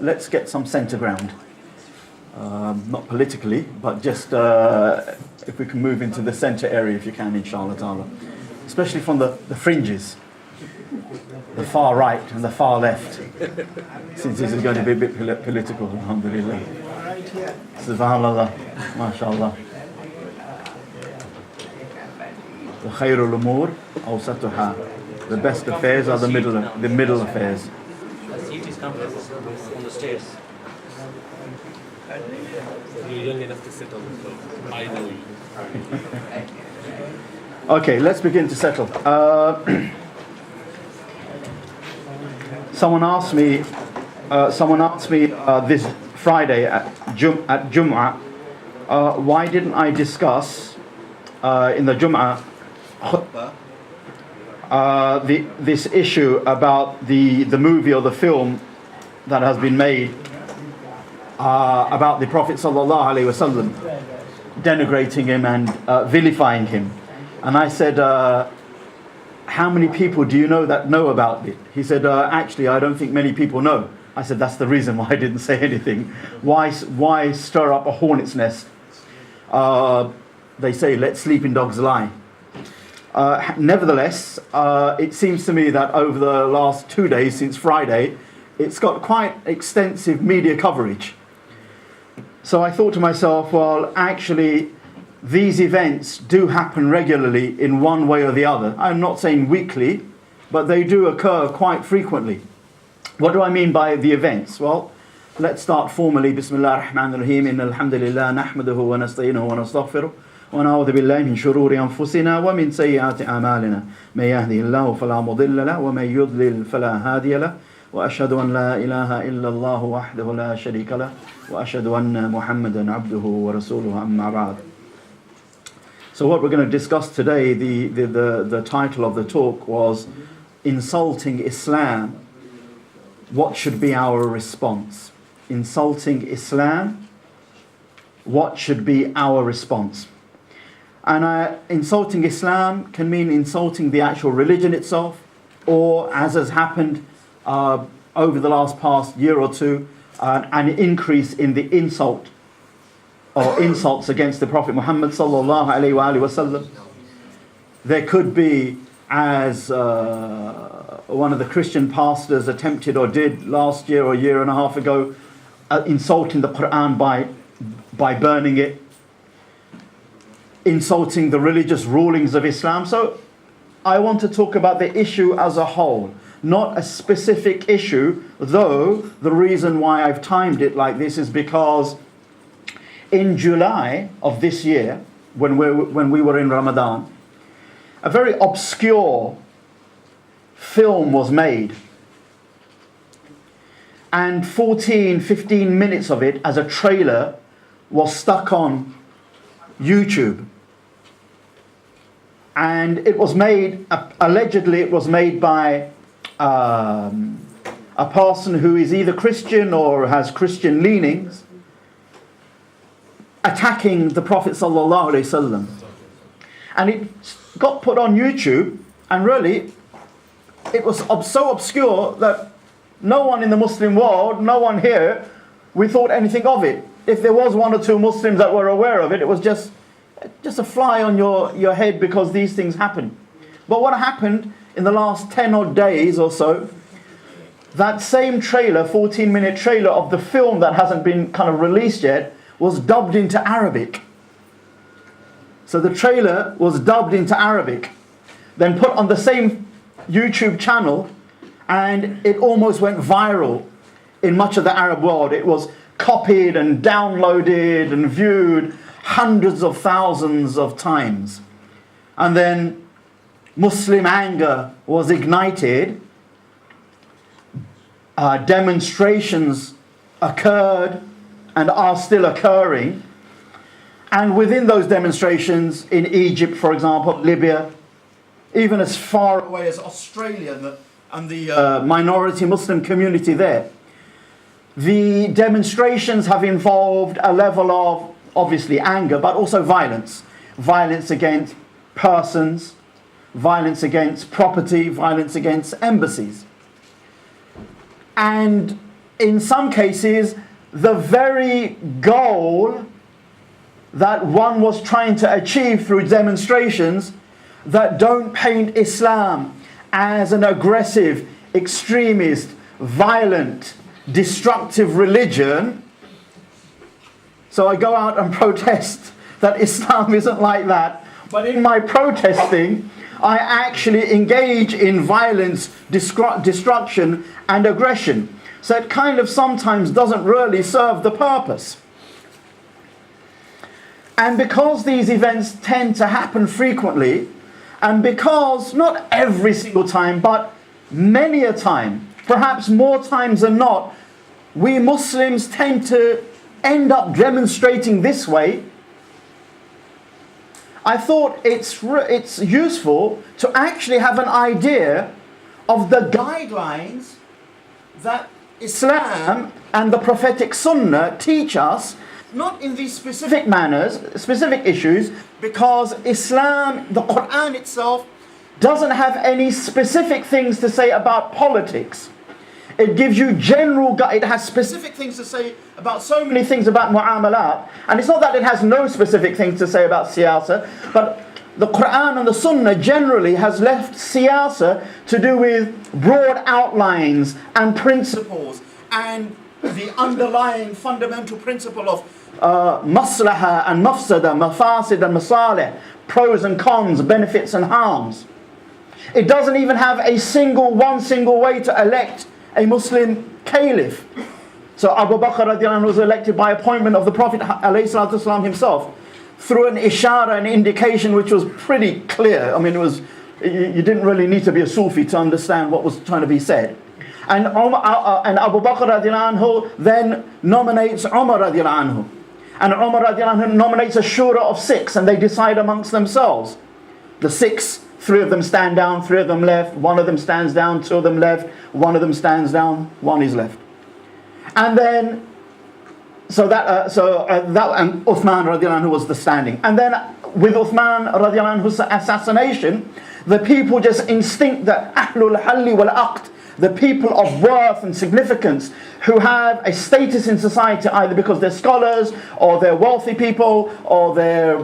let's get some centre ground. Not politically, but just if we can move into the centre area if you can, inshallah ta'ala. Especially from the fringes, the far right and the far left, since this is going to be a bit political, alhamdulillah. Subhanallah, mashallah. The khairul umur awsatuha. The best affairs are the middle affairs. The seat is comfortable on the stairs. You're young enough to sit on the floor. I know you. Okay, let's begin to settle. Someone asked me this Friday at Jum'ah, why didn't I discuss in the Jum'ah khutbah this issue about the movie or the film that has been made about the Prophet sallallahu alaihi wasallam, denigrating him and vilifying him. And I said, how many people do you know that know about it? He said, actually, I don't think many people know. I said, that's the reason why I didn't say anything. Why stir up a hornet's nest? They say, let sleeping dogs lie. Nevertheless, it seems to me that over the last 2 days, since Friday, it's got quite extensive media coverage. So I thought to myself, well, actually, these events do happen regularly in one way or the other. I'm not saying weekly, but they do occur quite frequently. What do I mean by the events? Well, let's start formally. Bismillah ar-Rahman ar-Rahim. Inna alhamdulillah nahmaduhu wa nasta'inuhu wa nastaghfiruh. ونعوذ بالله من شرور أنفسنا ومن سيئات أعمالنا من يهده الله فلا مضل له ومن يضلل فلا هادي له وأشهد أن لا إله إلا الله وحده لا شريك له وأشهد أن محمدا عبده ورسوله أما بعد. So what we're going to discuss today, the title of the talk was Insulting Islam. What should be our response? Insulting Islam. What should be our response? And insulting Islam can mean insulting the actual religion itself, or, as has happened over the past year or two, an increase in the insult or insults against the Prophet Muhammad sallallahu alaihi wasallam. There could be, as one of the Christian pastors attempted or did last year or a year and a half ago, insulting the Quran by burning it, insulting the religious rulings of Islam. So I want to talk about the issue as a whole, not a specific issue, though the reason why I've timed it like this is because in July of this year, when we were in Ramadan, a very obscure film was made, and 15 minutes of it as a trailer was stuck on YouTube. And it was made, allegedly it was made by a person who is either Christian or has Christian leanings, attacking the Prophet sallallahu alaihi wasallam. And it got put on YouTube, and really it was so obscure that no one in the Muslim world, no one here, we thought anything of it. If there was one or two Muslims that were aware of it, it was just a fly on your head, because these things happen. But what happened in the last 10 odd days or so, that same trailer, 14-minute trailer of the film that hasn't been kind of released yet, was dubbed into Arabic. So the trailer was dubbed into Arabic, then put on the same YouTube channel, and it almost went viral in much of the Arab world. It was copied and downloaded and viewed hundreds of thousands of times. And then Muslim anger was ignited. Demonstrations occurred and are still occurring. And within those demonstrations, in Egypt, for example, Libya, even as far away as Australia and the minority Muslim community there, the demonstrations have involved a level of, obviously, anger, but also violence. Violence against persons, violence against property, violence against embassies. And in some cases, the very goal that one was trying to achieve through demonstrations that don't paint Islam as an aggressive, extremist, violent, destructive religion. So I go out and protest that Islam isn't like that. But in my protesting, I actually engage in violence, destruction, and aggression. So it kind of sometimes doesn't really serve the purpose. And because these events tend to happen frequently, and because not every single time, but many a time, perhaps more times than not, we Muslims tend to end up demonstrating this way, I thought it's useful to actually have an idea of the guidelines that Islam and the prophetic Sunnah teach us, not in these specific manners, specific issues, because Islam, the Quran itself, doesn't have any specific things to say about politics. It gives you it has specific things to say about so many things about mu'amalat. And it's not that it has no specific things to say about siyasa, but the Quran and the Sunnah generally has left siyasa to do with broad outlines and principles and the underlying fundamental principle of maslaha and mafsada, mafasid and masalih, pros and cons, benefits and harms. It doesn't even have one single way to elect a Muslim caliph. So Abu Bakr radiallahu anhu was elected by appointment of the Prophet ﷺ himself through an ishara, an indication which was pretty clear. I mean, you didn't really need to be a Sufi to understand what was trying to be said. And Abu Bakr radiallahu anhu then nominates Umar radiallahu anhu. And Umar radiallahu anhu nominates a shura of 6, and they decide amongst themselves. The 6, 3 of them stand down, 3 of them left, 1 of them stands down, 2 of them left, 1 of them stands down, 1 is left. And then, and Uthman radiallahu anhu was the standing. And then with Uthman radiallahu anhu's assassination, the people just instinct that Ahlul Halli wal Aqd, the people of worth and significance who have a status in society either because they're scholars or they're wealthy people or they're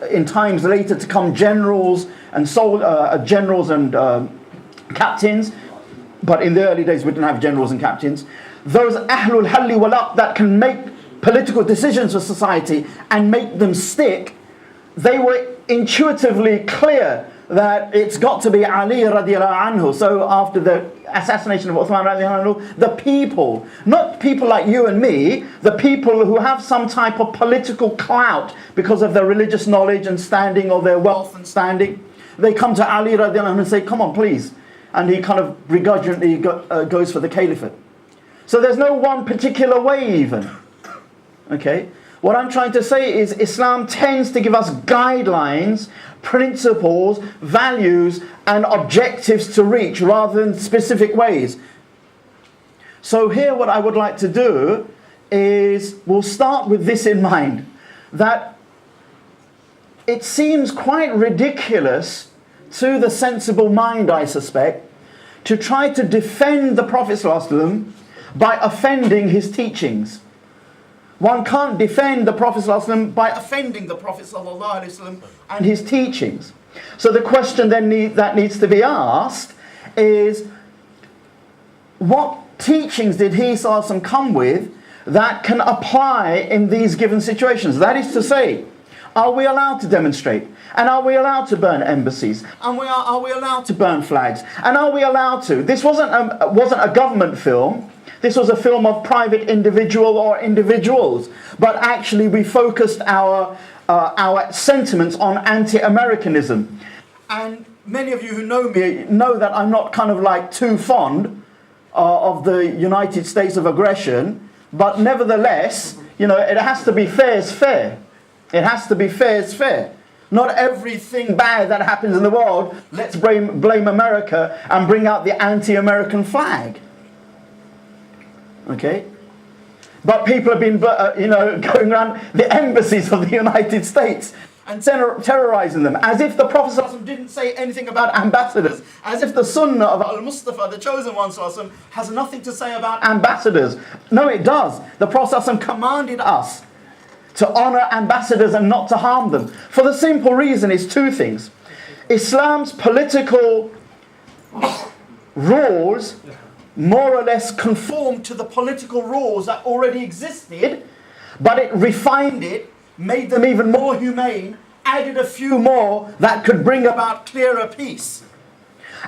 in times later to come generals and captains, but in the early days we didn't have generals and captains. Those Ahlul Halli wal Aqd that can make political decisions for society and make them stick, they were intuitively clear that it's got to be Ali radiallahu anhu. So after the assassination of Uthman radiallahu anhu, the people, not people like you and me, the people who have some type of political clout because of their religious knowledge and standing or their wealth and standing, they come to Ali radiallahu anhu and say, come on please. And he kind of begrudgingly goes for the caliphate. So there's no one particular way even. Okay? What I'm trying to say is Islam tends to give us guidelines, principles, values, and objectives to reach rather than specific ways. So here what I would like to do is, we'll start with this in mind, that it seems quite ridiculous to the sensible mind, I suspect, to try to defend the Prophet ﷺ by offending his teachings. One can't defend the Prophet ﷺ by offending the Prophet ﷺ and his teachings. So the question then that needs to be asked is, what teachings did he ﷺ come with that can apply in these given situations? That is to say, are we allowed to demonstrate? And are we allowed to burn embassies? And are we allowed to burn flags? And are we allowed to? This wasn't a government film. This was a film of private individual or individuals. But actually we focused our sentiments on anti-Americanism. And many of you who know me know that I'm not kind of like too fond of the United States of aggression. But nevertheless, you know, it has to be fair is fair. It has to be fair is fair. Not everything bad that happens in the world, let's blame America and bring out the anti-American flag. Okay? But people have been, going around the embassies of the United States and terrorizing them, as if the Prophet ﷺ didn't say anything about ambassadors, As if the sunnah of Al-Mustafa, the chosen one, has nothing to say about ambassadors. No, it does. The Prophet commanded us to honor ambassadors and not to harm them. For the simple reason is two things. Islam's political rules more or less conformed to the political rules that already existed, but it refined it, made them even more humane, added a few more that could bring about clearer peace.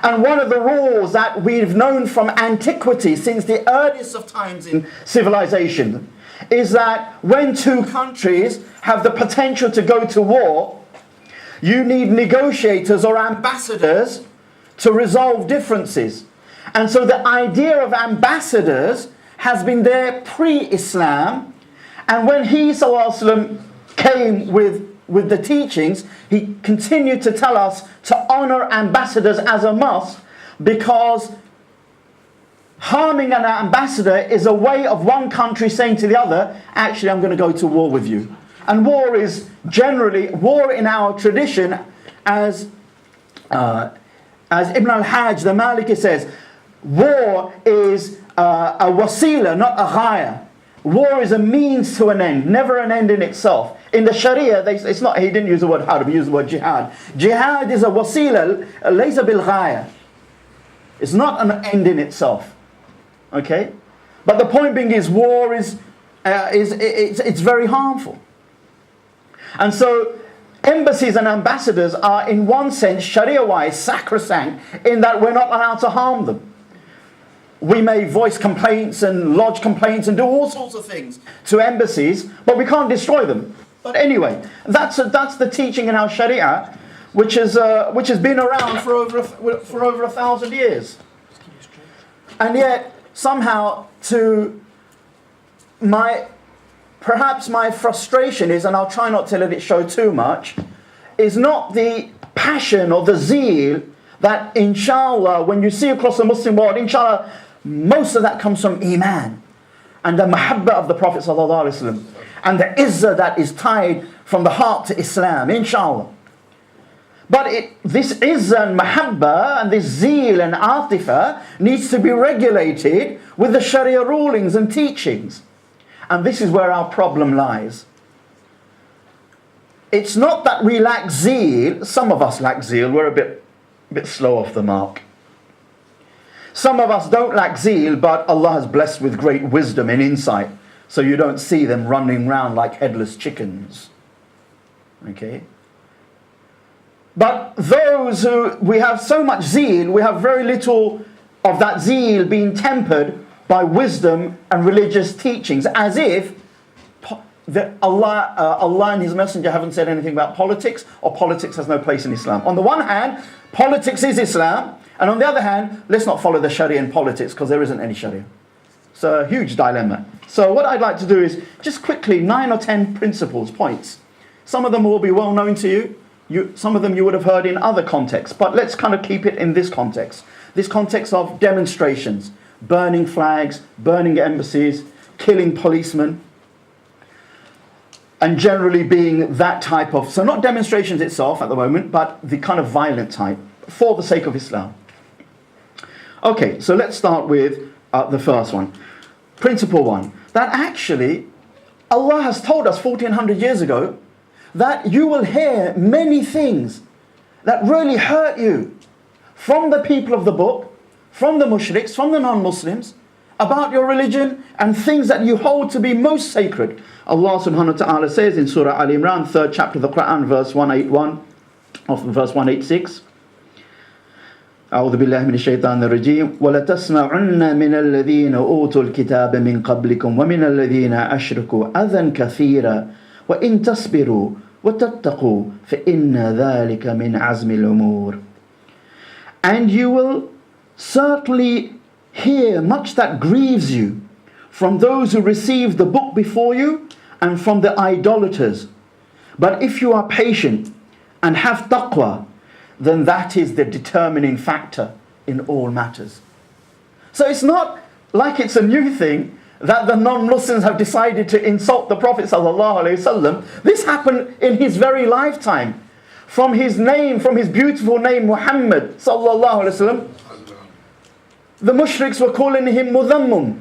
And one of the rules that we've known from antiquity, since the earliest of times in civilization, is that when two countries have the potential to go to war, you need negotiators or ambassadors to resolve differences. And so the idea of ambassadors has been there pre-Islam. And when he, sallallahu alaihi wasallam, came with the teachings, he continued to tell us to honor ambassadors as a must, because harming an ambassador is a way of one country saying to the other, actually, I'm going to go to war with you. And war is generally, war in our tradition, as Ibn al-Hajj, the Maliki, says, war is a wasila, not a ghaya. War is a means to an end, never an end in itself. In the Sharia, it's not. He didn't use the word harb, he used the word jihad. Jihad is a wasila, laysa bil ghaya. It's not an end in itself. Okay? But the point being is, war is it's very harmful. And so, embassies and ambassadors are, in one sense, Sharia-wise, sacrosanct, in that we're not allowed to harm them. We may voice complaints and lodge complaints and do all sorts of things to embassies, but we can't destroy them. But anyway, that's the teaching in our Sharia, which has been around for over 1,000 years. And yet, somehow, perhaps my frustration is, and I'll try not to let it show too much, is not the passion or the zeal that, inshallah, when you see across the Muslim world, inshallah, most of that comes from Iman and the mahabbah of the Prophet ﷺ, and the izzah that is tied from the heart to Islam, inshallah. But this izzah and mahabbah and this zeal and atifa needs to be regulated with the Sharia rulings and teachings. And this is where our problem lies. It's not that we lack zeal. Some of us lack zeal. We're a bit slow off the mark. Some of us don't lack zeal, but Allah has blessed with great wisdom and insight, so you don't see them running around like headless chickens. Okay? But those who, we have so much zeal, we have very little of that zeal being tempered by wisdom and religious teachings, as if Allah and His Messenger haven't said anything about politics, or politics has no place in Islam. On the one hand, politics is Islam, and on the other hand, let's not follow the Sharia in politics, because there isn't any Sharia. It's a huge dilemma. So what I'd like to do is just quickly 9 or 10 principles, points. Some of them will be well known to you. Some of them you would have heard in other contexts, but let's kind of keep it in this context. This context of demonstrations, burning flags, burning embassies, killing policemen, and generally being that type of, so not demonstrations itself at the moment, but the kind of violent type, for the sake of Islam. Okay, so let's start with the first one. Principle 1, that actually Allah has told us 1400 years ago that you will hear many things that really hurt you from the people of the book, from the mushriks, from the non-Muslims, about your religion and things that you hold to be most sacred. Allah subhanahu wa ta'ala says in Surah Al-Imran, 3rd chapter of the Quran, verse 181, of verse 186, أعوذ بالله من الشيطان الرجيم وَلَتَسْمَعُنَّ مِنَ الَّذِينَ أُوتُوا الْكِتَابَ مِنْ قَبْلِكُمْ وَمِنَ الَّذِينَ أَشْرَكُوا أَذًى كَثِيرًا وَإِن تَصْبِرُوا وَتَتَّقُوا فَإِنَّ ذَلِكَ مِنْ عَزْمِ الْأُمُورِ. And you will certainly hear much that grieves you from those who received the book before you and from the idolaters. But if you are patient and have taqwa, then that is the determining factor in all matters. So it's not like it's a new thing that the non-Muslims have decided to insult the Prophet ﷺ. This happened in his very lifetime. from his name, from his beautiful name, Muhammad sallallahu alaihi wasallam, the mushriks were calling him Mudhammum,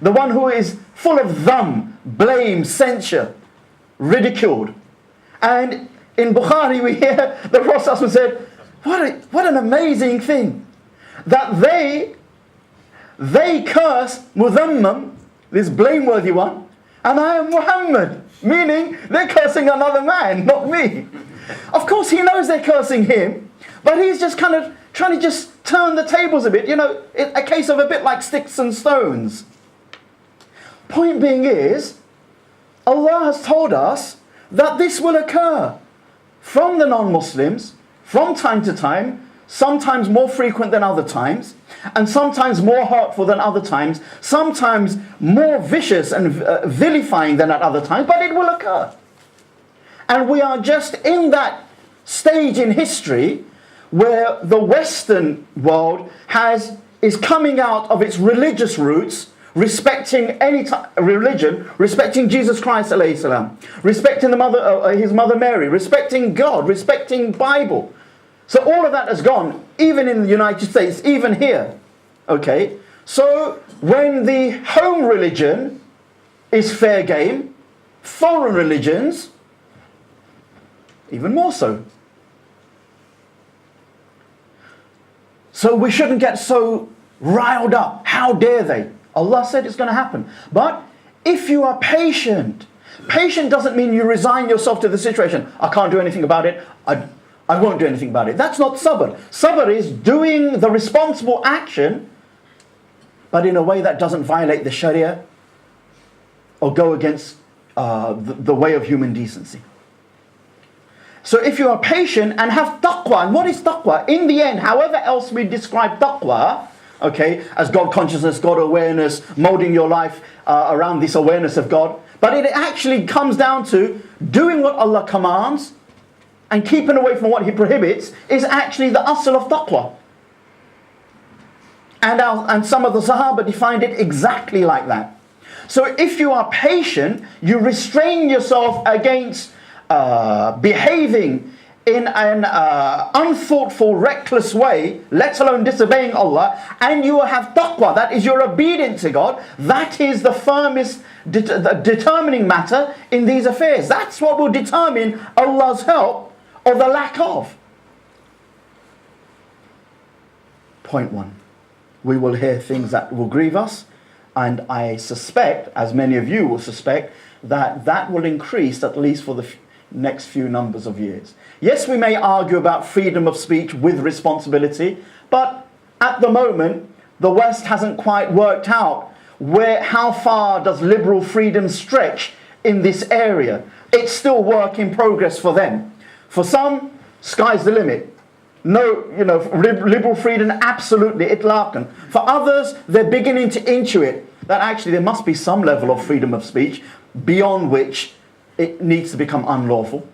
the one who is full of dham, blame, censure, ridiculed. And in Bukhari we hear the Prophet said, what an amazing thing, that they curse Mudhammam, this blameworthy one, and I am Muhammad, meaning they're cursing another man, not me. Of course he knows they're cursing him, but he's just kind of trying to just turn the tables a bit, a case of a bit like sticks and stones. Point being is, Allah has told us that this will occur from the non-Muslims, from time to time, sometimes more frequent than other times, and sometimes more hurtful than other times, sometimes more vicious and vilifying than at other times, but it will occur. And we are just in that stage in history where the Western world is coming out of its religious roots, respecting any religion, respecting Jesus Christ alayhi salam, respecting his mother Mary, respecting God, respecting Bible. So all of that has gone, even in the United States, even here. Okay? So when the home religion is fair game, foreign religions, even more so. So we shouldn't get so riled up. How dare they? Allah said it's going to happen. But if you are patient doesn't mean you resign yourself to the situation. I can't do anything about it. I won't do anything about it. That's not sabr. Sabr is doing the responsible action, but in a way that doesn't violate the Sharia or go against the way of human decency. So if you are patient and have taqwa, and what is taqwa? In the end, however else we describe taqwa, okay, as God consciousness, God awareness, molding your life around this awareness of God, but it actually comes down to doing what Allah commands and keeping away from what He prohibits is actually the asl of taqwa. And some of the Sahaba defined it exactly like that. So if you are patient, you restrain yourself against behaving in an unthoughtful, reckless way, let alone disobeying Allah, and you have taqwa, that is, you're obedient to God, that is the firmest determining matter in these affairs. That's what will determine Allah's help or the lack of. Point one. We will hear things that will grieve us, and I suspect, as many of you will suspect, that will increase at least for the next few numbers of years. Yes, we may argue about freedom of speech with responsibility, but at the moment, the West hasn't quite worked out how far does liberal freedom stretch in this area. It's still work in progress for them. For some, sky's the limit. No, liberal freedom, absolutely, itlaqan. For others, they're beginning to intuit that actually there must be some level of freedom of speech beyond which it needs to become unlawful.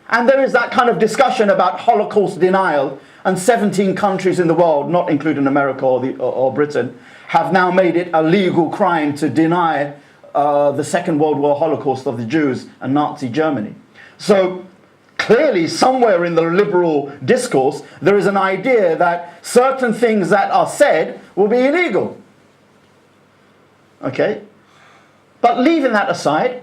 And there is that kind of discussion about Holocaust denial, and 17 countries in the world, not including America or Britain, have now made it a legal crime to deny the Second World War Holocaust of the Jews and Nazi Germany. So clearly somewhere in the liberal discourse there is an idea that certain things that are said will be illegal. Okay? But leaving that aside,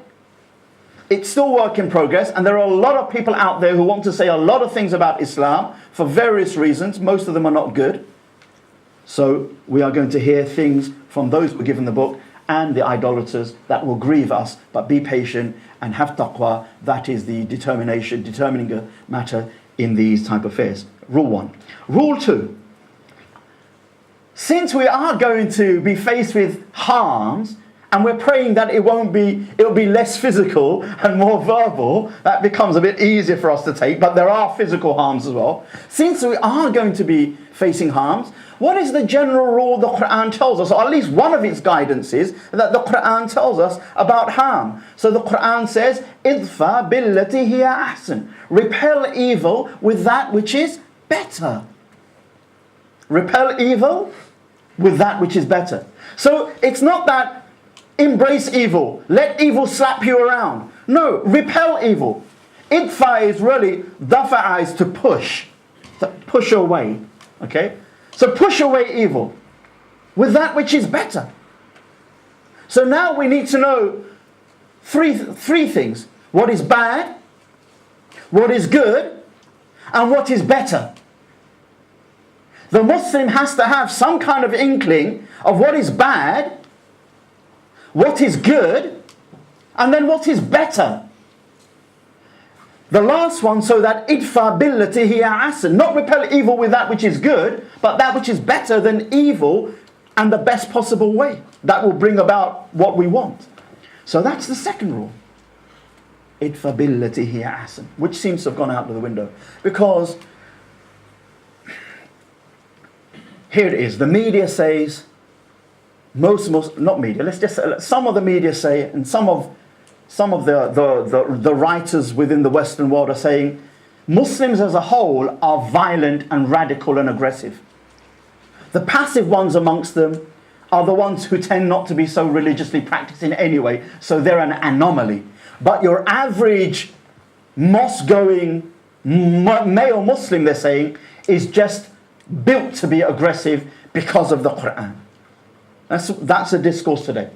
it's still work in progress, and there are a lot of people out there who want to say a lot of things about Islam for various reasons. Most of them are not good. So we are going to hear things from those who are given the book and the idolaters that will grieve us, but be patient and have taqwa. That is the determining matter in these type of affairs. Rule 1. Rule 2. Since we are going to be faced with harms, and we're praying that it'll be less physical and more verbal, that becomes a bit easier for us to take, but there are physical harms as well. Since we are going to be facing harms, what is the general rule the Quran tells us, or at least one of its guidances that the Quran tells us about harm? So the Quran says, idfa billati hiya ahsan. Repel evil with that which is better. Repel evil with that which is better. So it's not that embrace evil, let evil slap you around. No, repel evil. Idfa is really, dafa'a is to push away. Okay? So push away evil with that which is better. So now we need to know three things. What is bad, what is good, and what is better. The Muslim has to have some kind of inkling of what is bad, what is good, and then what is better. The last one, so that idfa billati hiya ahsan, not repel evil with that which is good, but that which is better than evil and the best possible way. That will bring about what we want. So that's the second rule. Idfa billati hiya ahsan, which seems to have gone out of the window. Because here it is, the media says, not media, let's just say, some of the media say, and some of the writers within the Western world are saying, Muslims as a whole are violent and radical and aggressive. The passive ones amongst them are the ones who tend not to be so religiously practicing anyway, so they're an anomaly. But your average mosque-going male Muslim, they're saying, is just built to be aggressive because of the Quran. That's a discourse today.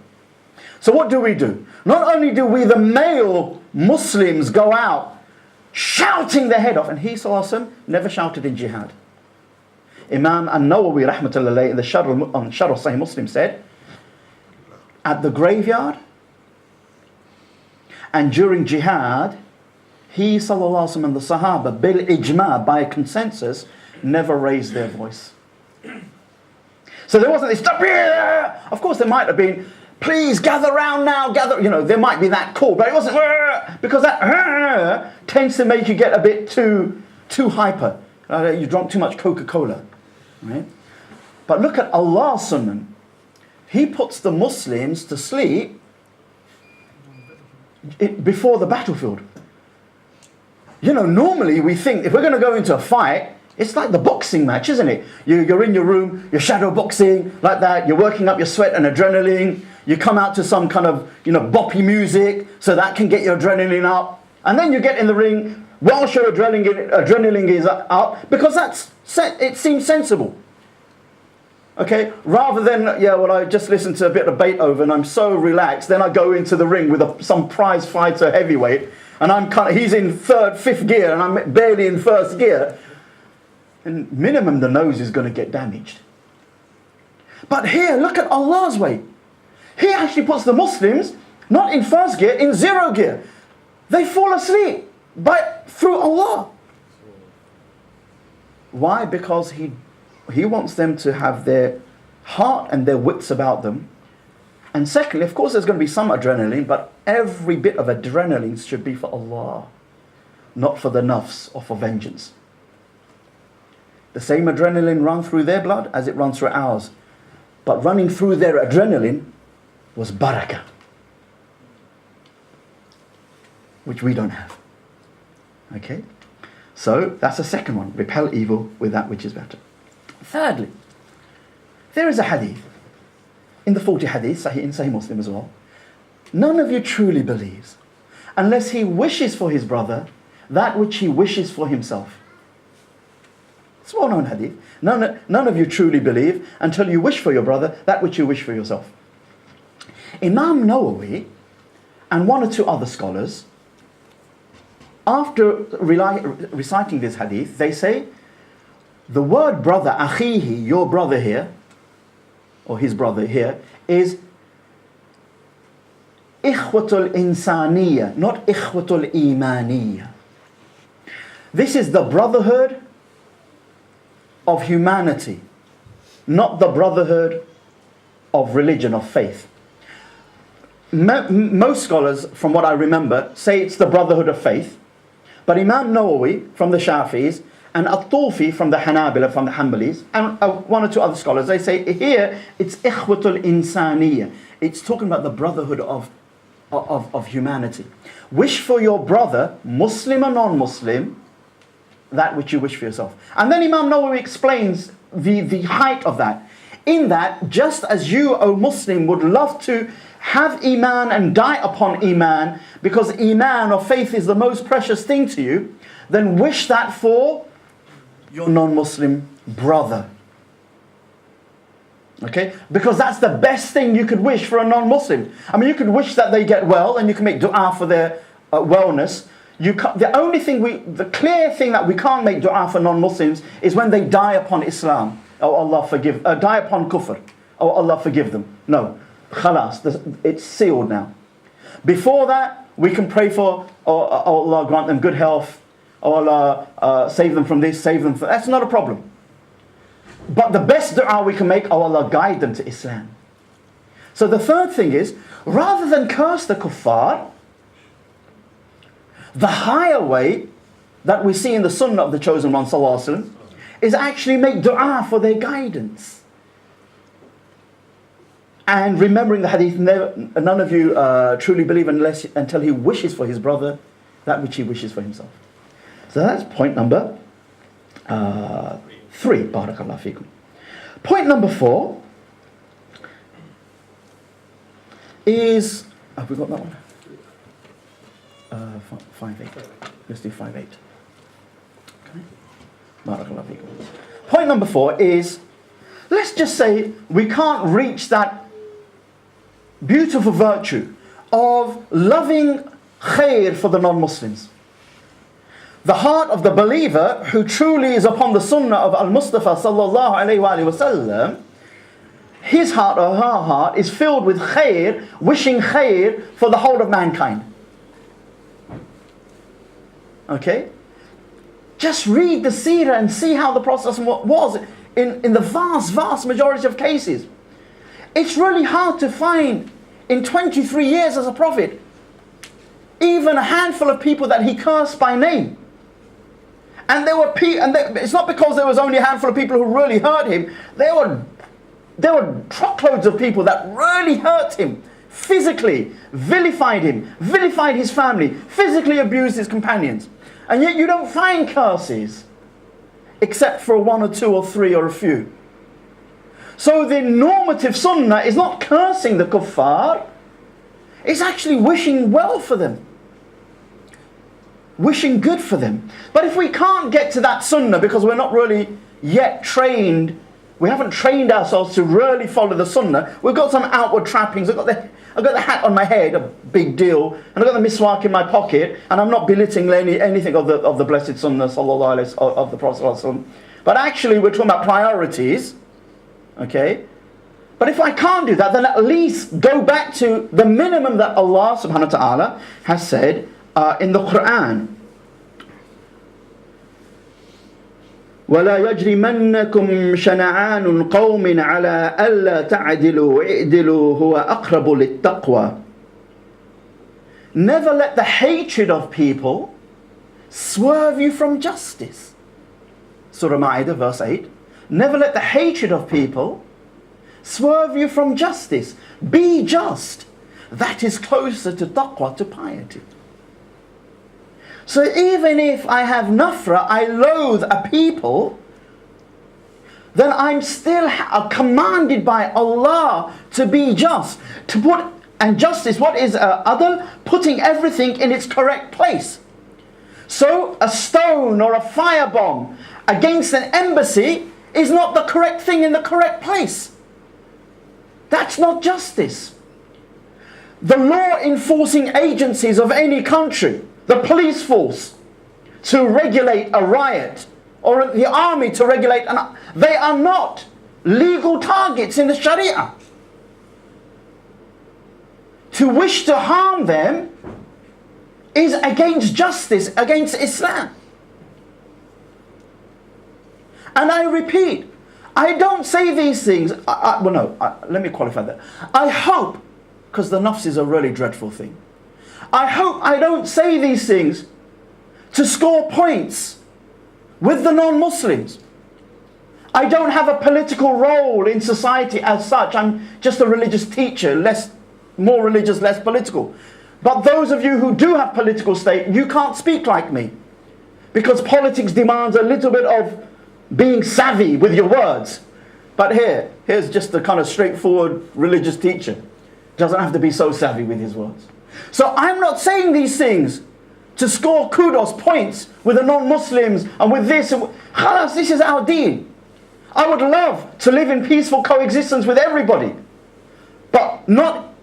So what do? Not only do we, the male Muslims, go out shouting their head off, and he, sallallahu alaihi wasallam, never shouted in jihad. Imam An-Nawawi, rahmatullahi alayhi, in the Sharh Sahih Muslim said, at the graveyard and during jihad, he, sallallahu alaihi wasallam, and the Sahaba, bil ijma, by consensus, never raised their voice. So there wasn't this, stop here! Of course there might have been, please gather round now, gather, there might be that call, but it wasn't, because that tends to make you get a bit too hyper. You drunk too much Coca-Cola, right? But look at Allah's sunnah. He puts the Muslims to sleep before the battlefield. Normally we think if we're going to go into a fight, it's like the boxing match, isn't it? You're in your room, you're shadow boxing, like that, you're working up your sweat and adrenaline, you come out to some kind of, boppy music, so that can get your adrenaline up, and then you get in the ring, whilst your adrenaline is up, because it seems sensible. Okay, rather than, I just listened to a bit of Beethoven, I'm so relaxed, then I go into the ring with some prize fighter heavyweight, and he's in third, fifth gear, and I'm barely in first gear. And minimum, the nose is going to get damaged. But here, look at Allah's way. He actually puts the Muslims, not in first gear, in zero gear. They fall asleep through Allah. Why? Because He wants them to have their heart and their wits about them. And secondly, of course, there's going to be some adrenaline, but every bit of adrenaline should be for Allah, not for the nafs or for vengeance. The same adrenaline runs through their blood as it runs through ours. But running through their adrenaline was barakah, which we don't have. Okay? So that's the second one. Repel evil with that which is better. Thirdly, there is a hadith, in the 40 hadith, in Sahih Muslim as well. None of you truly believes unless he wishes for his brother that which he wishes for himself. It's a well-known hadith. None of you truly believe until you wish for your brother that which you wish for yourself. Imam Nawawi and one or two other scholars, after reciting this hadith, they say, the word brother, akhihi, your brother here, or his brother here, is ikhwatul insaniya, not ikhwatul imaniya. This is the brotherhood of humanity, not the brotherhood of religion, of faith. Most scholars, from what I remember, say it's the brotherhood of faith. But Imam Nawawi, from the Shafi'is, and At-Tufi from the Hanabila, from the Hanbalis, and one or two other scholars, they say here it's ikhwatul insaniya. It's talking about the brotherhood of humanity. Wish for your brother, Muslim or non-Muslim, that which you wish for yourself. And then Imam Nawawi explains the height of that. In that, just as you, O Muslim, would love to have Iman and die upon Iman, because Iman or faith is the most precious thing to you, then wish that for your non-Muslim brother. Okay? Because that's the best thing you could wish for a non-Muslim. I mean, you could wish that they get well, and you can make dua for their wellness. The clear thing that we can't make dua for non-Muslims is when they die upon Islam. Oh Allah die upon kufr. Oh Allah forgive them. No. Khalas, it's sealed now. Before that, we can pray for, oh Allah grant them good health. Oh Allah save them from this, save them from... That's not a problem. But the best dua we can make, oh Allah guide them to Islam. So the third thing is, rather than curse the kuffar, the higher way that we see in the sunnah of the chosen one sallallahu alaihi wasallam is actually make dua for their guidance. And remembering the hadith, none of you truly believe until he wishes for his brother that which he wishes for himself. So that's point number 3. Barakallahu feekum. Point number 4 is... Have we got that one? 5-8. Let's do 5-8. Okay. Barakallahu feekum. Point number 4 is, let's just say we can't reach that beautiful virtue of loving khair for the non-Muslims. The heart of the believer who truly is upon the sunnah of Al-Mustafa sallallahu alayhi wa sallam, his heart or her heart is filled with khair, wishing khair for the whole of mankind. Okay? Just read the seerah and see how the Prophet was in the vast majority of cases. It's really hard to find in 23 years as a prophet even a handful of people that he cursed by name. And there were it's not because there was only a handful of people who really hurt him. There were truckloads of people that really hurt him, physically vilified him, vilified his family, physically abused his companions. And yet you don't find curses except for 1 or 2 or 3 or a few. So the normative sunnah is not cursing the kuffar, it's actually wishing well for them, wishing good for them. But if we can't get to that sunnah because we're not really yet trained, we haven't trained ourselves to really follow the sunnah, we've got some outward trappings. I've got the hat on my head, a big deal, and I've got the miswak in my pocket, and I'm not belittling anything of the blessed sunnah sallallahu alaihi wasallam, of the Prophet sallallahu alaihi wasallam. But actually we're talking about priorities. Okay? But if I can't do that, then at least go back to the minimum that Allah subhanahu wa ta'ala has said in the Quran. وَلَا يَجْرِمَنَّكُمْ شَنَعَانٌ قَوْمٍ عَلَىٰ أَلَّا تَعْدِلُوا اعْدِلُوا هُوَ أَقْرَبُ لِلتَّقْوَى. Never let the hatred of people swerve you from justice. Surah Ma'idah verse 8. Never let the hatred of people swerve you from justice. Be just. That is closer to taqwa, to piety. So even if I have nafra, I loathe a people, then I'm still commanded by Allah to be just. To put, and justice, what is adl? Putting everything in its correct place. So a stone or a firebomb against an embassy is not the correct thing in the correct place. That's not justice. The law enforcing agencies of any country, the police force to regulate a riot, or the army to regulate they are not legal targets in the Sharia. To wish to harm them is against justice, against Islam. And I repeat, I don't say these things, let me qualify that. I hope, because the nafs is a really dreadful thing, I hope I don't say these things to score points with the non-Muslims. I don't have a political role in society as such. I'm just a religious teacher, more religious, less political. But those of you who do have political stake, you can't speak like me. Because politics demands a little bit of being savvy with your words. But here's just the kind of straightforward religious teacher. Doesn't have to be so savvy with his words. So I'm not saying these things to score kudos points with the non-Muslims and with this. Khalas, this is our deen. I would love to live in peaceful coexistence with everybody, but not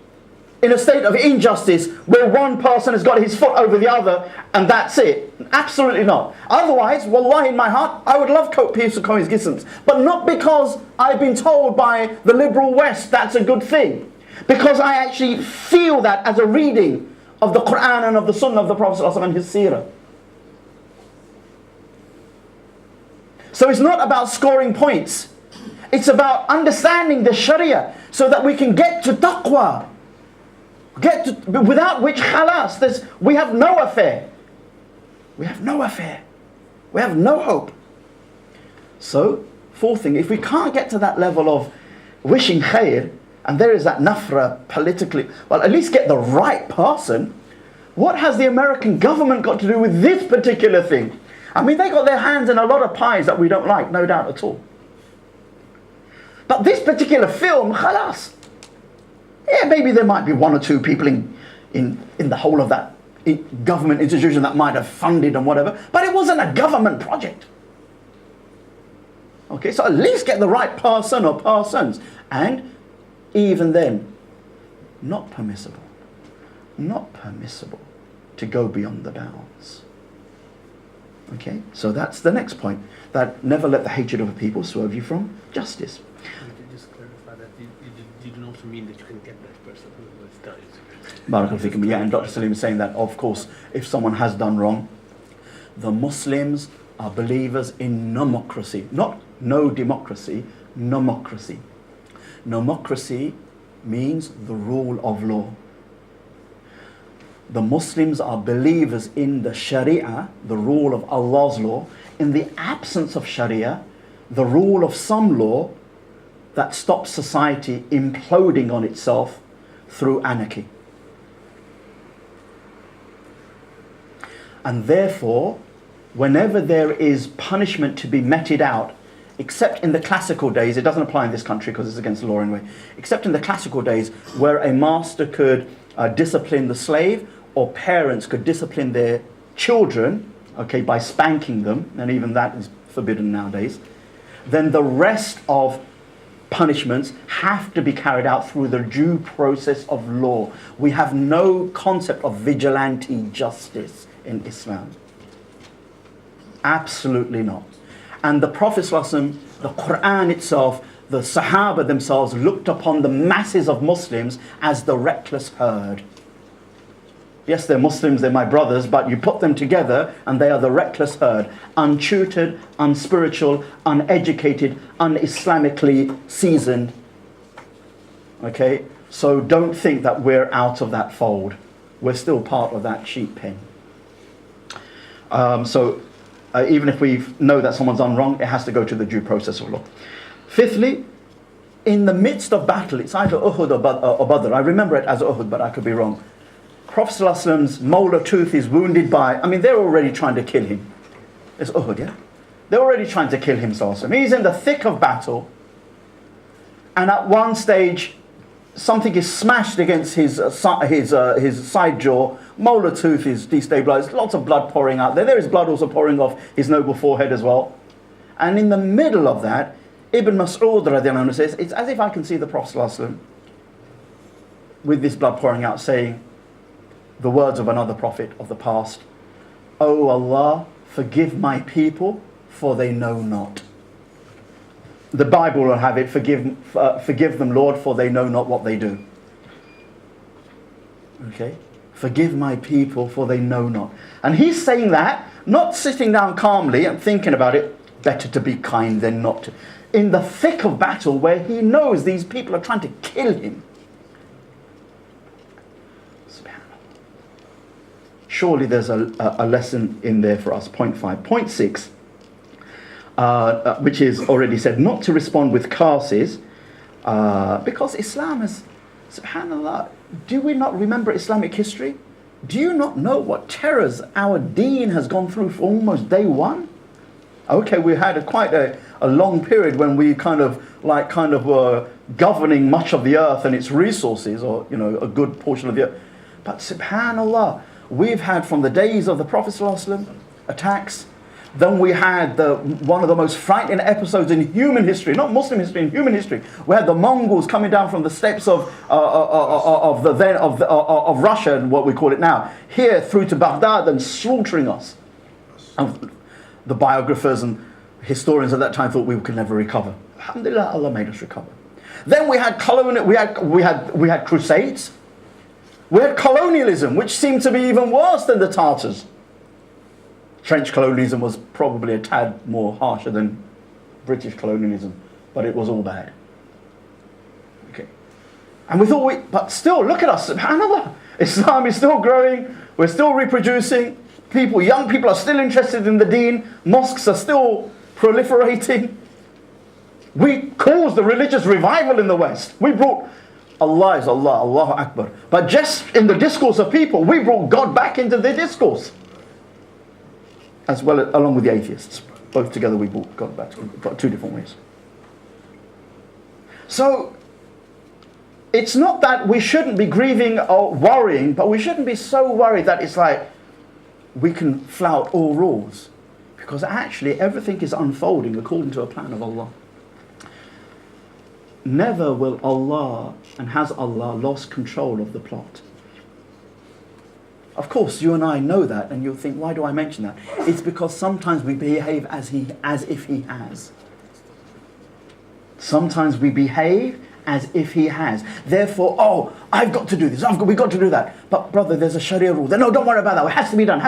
in a state of injustice where one person has got his foot over the other and that's it. Absolutely not. Otherwise, wallahi, in my heart, I would love peaceful coexistence, but not because I've been told by the liberal West that's a good thing. Because I actually feel that as a reading of the Quran and of the Sunnah of the Prophet ﷺ and his seerah. So it's not about scoring points. It's about understanding the Sharia so that we can get to taqwa. Without which, khalas, we have no affair. We have no affair. We have no hope. So, fourth thing, if we can't get to that level of wishing khair, and there is that nafra politically, well, at least get the right person. What has the American government got to do with this particular thing? I mean, they got their hands in a lot of pies that we don't like, no doubt at all. But this particular film, khalas. Yeah, maybe there might be one or two people in the whole of that government institution that might have funded and whatever, but it wasn't a government project. Okay, so at least get the right person or persons. And even then, not permissible to go beyond the bounds. Okay, so that's the next point. That never let the hatred of a people swerve you from justice. Could you just clarify that you don't also mean that you can get that person who has done it? Barakallahu fikum. Yeah, and Dr. Salim is saying that, of course, if someone has done wrong, the Muslims are believers in nomocracy. Not no democracy, nomocracy. Nomocracy means the rule of law. The Muslims are believers in the Sharia, the rule of Allah's law. In the absence of Sharia, the rule of some law that stops society imploding on itself through anarchy. And therefore, whenever there is punishment to be meted out, except in the classical days, it doesn't apply in this country because it's against the law anyway, except in the classical days where a master could discipline the slave, or parents could discipline their children, okay, by spanking them, and even that is forbidden nowadays, then the rest of punishments have to be carried out through the due process of law. We have no concept of vigilante justice in Islam. Absolutely not. And the Prophet ﷺ, the Quran itself, the Sahaba themselves looked upon the masses of Muslims as the reckless herd. Yes, they're Muslims, they're my brothers, but you put them together and they are the reckless herd. Untutored, unspiritual, uneducated, un-Islamically seasoned. Okay? So don't think that we're out of that fold. We're still part of that sheep pen. Even if we know that someone's done wrong, it has to go to the due process of law. Fifthly, in the midst of battle, it's either Uhud or Badr. I remember it as Uhud, but I could be wrong. Prophet ﷺ's molar tooth is wounded by, they're already trying to kill him. It's Uhud, yeah? They're already trying to kill him, he's in the thick of battle, and at one stage, something is smashed against his side jaw. Molar tooth is destabilized. Lots of blood pouring out there. There is blood also pouring off his noble forehead as well. And in the middle of that, Ibn Mas'ud radiallahu anhu says, it's as if I can see the Prophet ﷺ with this blood pouring out saying the words of another prophet of the past. O Allah, forgive my people, for they know not. The Bible will have it, forgive them, Lord, for they know not what they do. Okay? Forgive my people, for they know not. And he's saying that, not sitting down calmly and thinking about it, better to be kind than not to. In the thick of battle where he knows these people are trying to kill him. Surely there's a lesson in there for us. Point 5. Point 6. Which is already said, not to respond with curses, because Islam is, subhanallah, do we not remember Islamic history? Do you not know what terrors our deen has gone through from almost day one? Okay, we had quite a long period when we kind of like kind of were governing much of the earth and its resources, or a good portion of the earth. But subhanallah, we've had from the days of the Prophet ﷺ attacks. Then we had one of the most frightening episodes in human history, not Muslim history, in human history. We had the Mongols coming down from the steppes of Russia, and what we call it now, here through to Baghdad, and slaughtering us. And the biographers and historians at that time thought we could never recover. Alhamdulillah, Allah made us recover. Then we had we had crusades. We had colonialism, which seemed to be even worse than the Tartars. French colonialism was probably a tad more harsher than British colonialism, but it was all bad. Okay. And we thought, but still, look at us, subhanAllah. Islam is still growing, we're still reproducing, young people are still interested in the deen, mosques are still proliferating. We caused the religious revival in the West. We brought, Allah is Allah, Allahu Akbar. But just in the discourse of people, we brought God back into their discourse. As well, along with the atheists. Both together we brought God back two different ways. So, it's not that we shouldn't be grieving or worrying, but we shouldn't be so worried that it's like we can flout all rules. Because actually everything is unfolding according to a plan of Allah. Never will Allah and has Allah lost control of the plot. Of course, you and I know that, and you'll think, why do I mention that? It's because sometimes we behave as if He has. Sometimes we behave as if He has. Therefore, I've got to do this, we've got to do that. But brother, there's a Sharia rule. No, don't worry about that. It has to be done.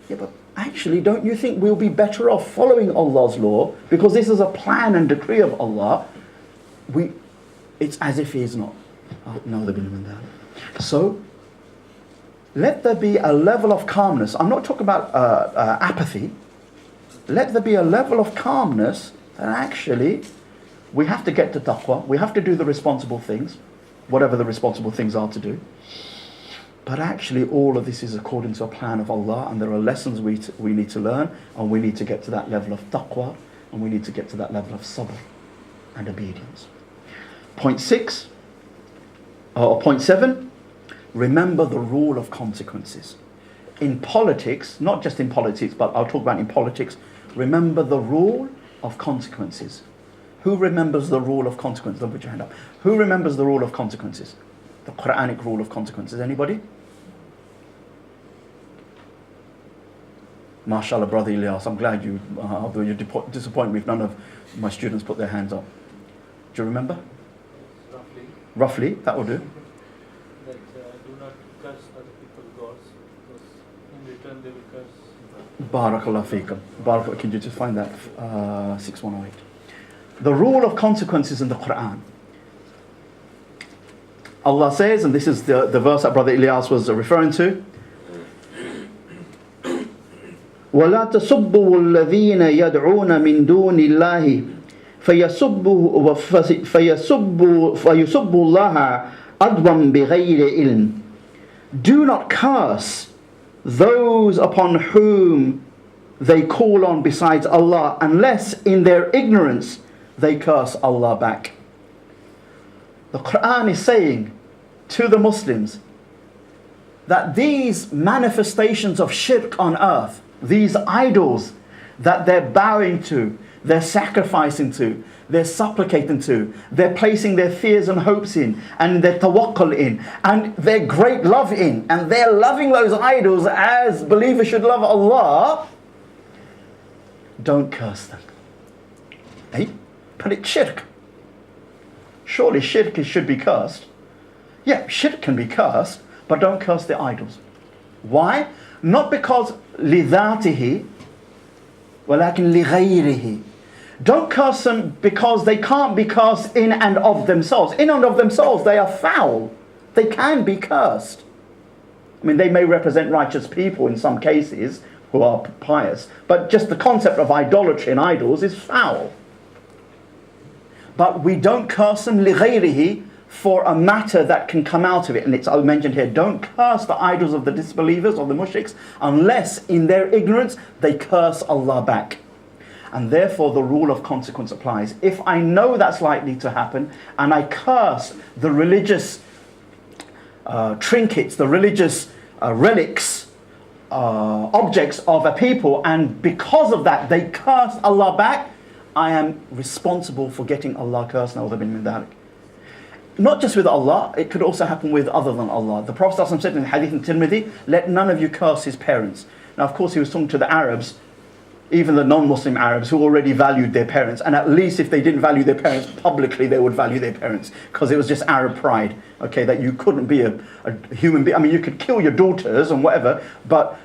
Yeah, but actually, don't you think we'll be better off following Allah's law? Because this is a plan and decree of Allah. It's as if He is not. So, let there be a level of calmness. I'm not talking about apathy. Let there be a level of calmness that actually we have to get to taqwa. We have to do the responsible things, whatever the responsible things are to do. But actually all of this is according to a plan of Allah, and there are lessons we need to learn, and we need to get to that level of taqwa, and we need to get to that level of sabr and obedience. Point 7. Remember the rule of consequences. In politics, not just in politics, but I'll talk about in politics, remember the rule of consequences. Who remembers the rule of consequences? Don't put your hand up. Who remembers the rule of consequences? The Quranic rule of consequences. Anybody? MashaAllah, Brother Ilyas, I'm glad you disappoint me if none of my students put their hands up. Do you remember? Roughly, that will do. That do not curse other people's gods, because in return they will curse. Barakallah feekum. Barakallah, can you just find that? 6108. The rule of consequences in the Quran. Allah says, and this is the verse that Brother Ilyas was referring to, وَلَا تَصُبُّوا الَّذِينَ يَدْعُونَ مِن دُونِ اللَّهِ فَيَسُبُّوا اللَّهَ عَدْوًا بِغَيْرِ إِلْمٍ. Do not curse those upon whom they call on besides Allah, unless in their ignorance they curse Allah back. The Quran is saying to the Muslims that these manifestations of shirk on earth, these idols that they're bowing to, they're sacrificing to, they're supplicating to, they're placing their fears and hopes in, and their tawakkul in, and their great love in, and they're loving those idols as believers should love Allah, don't curse them. But it's shirk. Surely shirk should be cursed. Yeah, shirk can be cursed, but don't curse the idols. Why? Not because لِذَاتِهِ وَلَكِنْ لِغَيْرِهِ. Don't curse them because they can't be cursed in and of themselves. In and of themselves, they are foul. They can be cursed. I mean, they may represent righteous people in some cases who are pious, but just the concept of idolatry and idols is foul. But we don't curse them لِغَيْرِهِ for a matter that can come out of it. And it's mentioned here, don't curse the idols of the disbelievers or the mushriks unless in their ignorance they curse Allah back. And therefore the rule of consequence applies. If I know that's likely to happen and I curse the religious trinkets, the religious relics, objects of a people, and because of that they curse Allah back, I am responsible for getting Allah cursed. Not just with Allah, it could also happen with other than Allah. The Prophet ﷺ said in the hadith in Tirmidhi, let none of you curse his parents. Now of course he was talking to the Arabs, even the non-Muslim Arabs who already valued their parents, and at least if they didn't value their parents publicly, they would value their parents, because it was just Arab pride, okay, that you couldn't be a human being. I mean, you could kill your daughters and whatever, but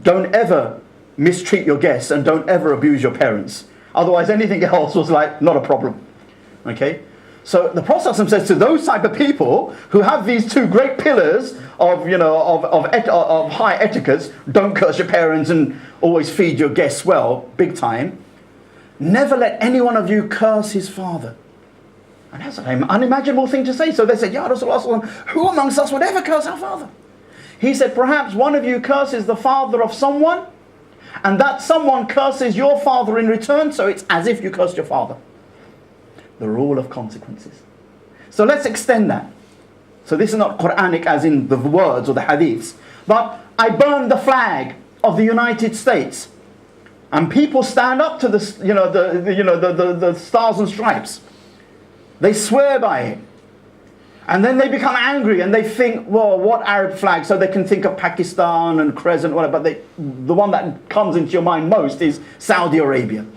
don't ever mistreat your guests and don't ever abuse your parents. Otherwise anything else was like not a problem, okay? So the Prophet ﷺ says to those type of people who have these two great pillars of, of high etiquettes, don't curse your parents and always feed your guests well, big time. Never let any one of you curse his father. And that's an unimaginable thing to say. So they said, Ya Rasulullah, who amongst us would ever curse our father? He said, perhaps one of you curses the father of someone, and that someone curses your father in return, so it's as if you cursed your father. The rule of consequences. So let's extend that. So this is not Quranic as in the words or the hadiths, but I burn the flag of the United States, and people stand up to the stars and stripes. They swear by it, and then they become angry and they think, well, what Arab flag? So they can think of Pakistan and Crescent, whatever. But the one that comes into your mind most is Saudi Arabia,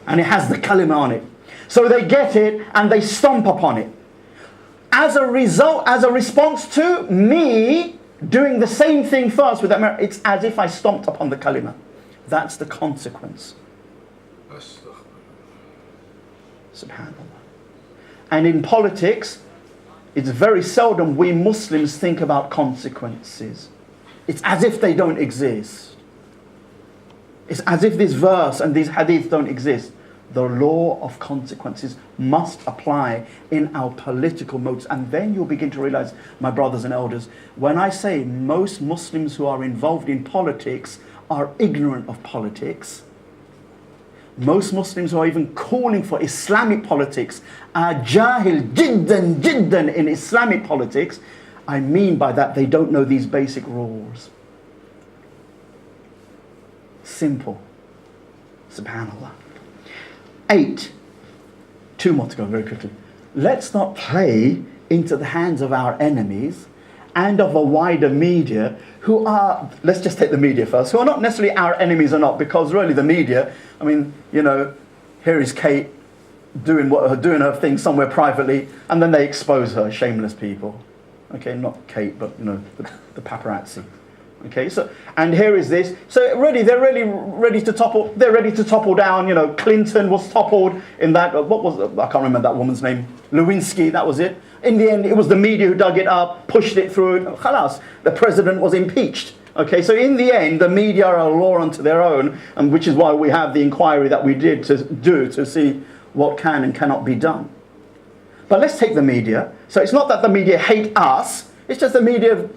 and it has the kalima on it. So they get it and they stomp upon it. As a result, as a response to me doing the same thing first with America, it's as if I stomped upon the kalima. That's the consequence. Subhanallah. And in politics, it's very seldom we Muslims think about consequences. It's as if they don't exist. It's as if this verse and these hadiths don't exist. The law of consequences must apply in our political modes. And then you'll begin to realize, my brothers and elders, when I say most Muslims who are involved in politics are ignorant of politics, most Muslims who are even calling for Islamic politics are jahil jiddan in Islamic politics, I mean by that they don't know these basic rules. Simple. Subhanallah. 8. 2 more to go very quickly. Let's not play into the hands of our enemies and of a wider media who are, let's just take the media first, who are not necessarily our enemies or not, because really the media, I mean, here is Kate doing her thing somewhere privately, and then they expose her, shameless people. Okay, not Kate, but the paparazzi. Okay, so, and here is this. So really, they're really ready to topple. They're ready to topple down. Clinton was toppled in that. What was I can't remember that woman's name. Lewinsky. That was it. In the end, it was the media who dug it up, pushed it through. Khalas, the president was impeached. Okay, so in the end, the media are a law unto their own, and which is why we have the inquiry that we did to see what can and cannot be done. But let's take the media. So it's not that the media hate us. It's just the media.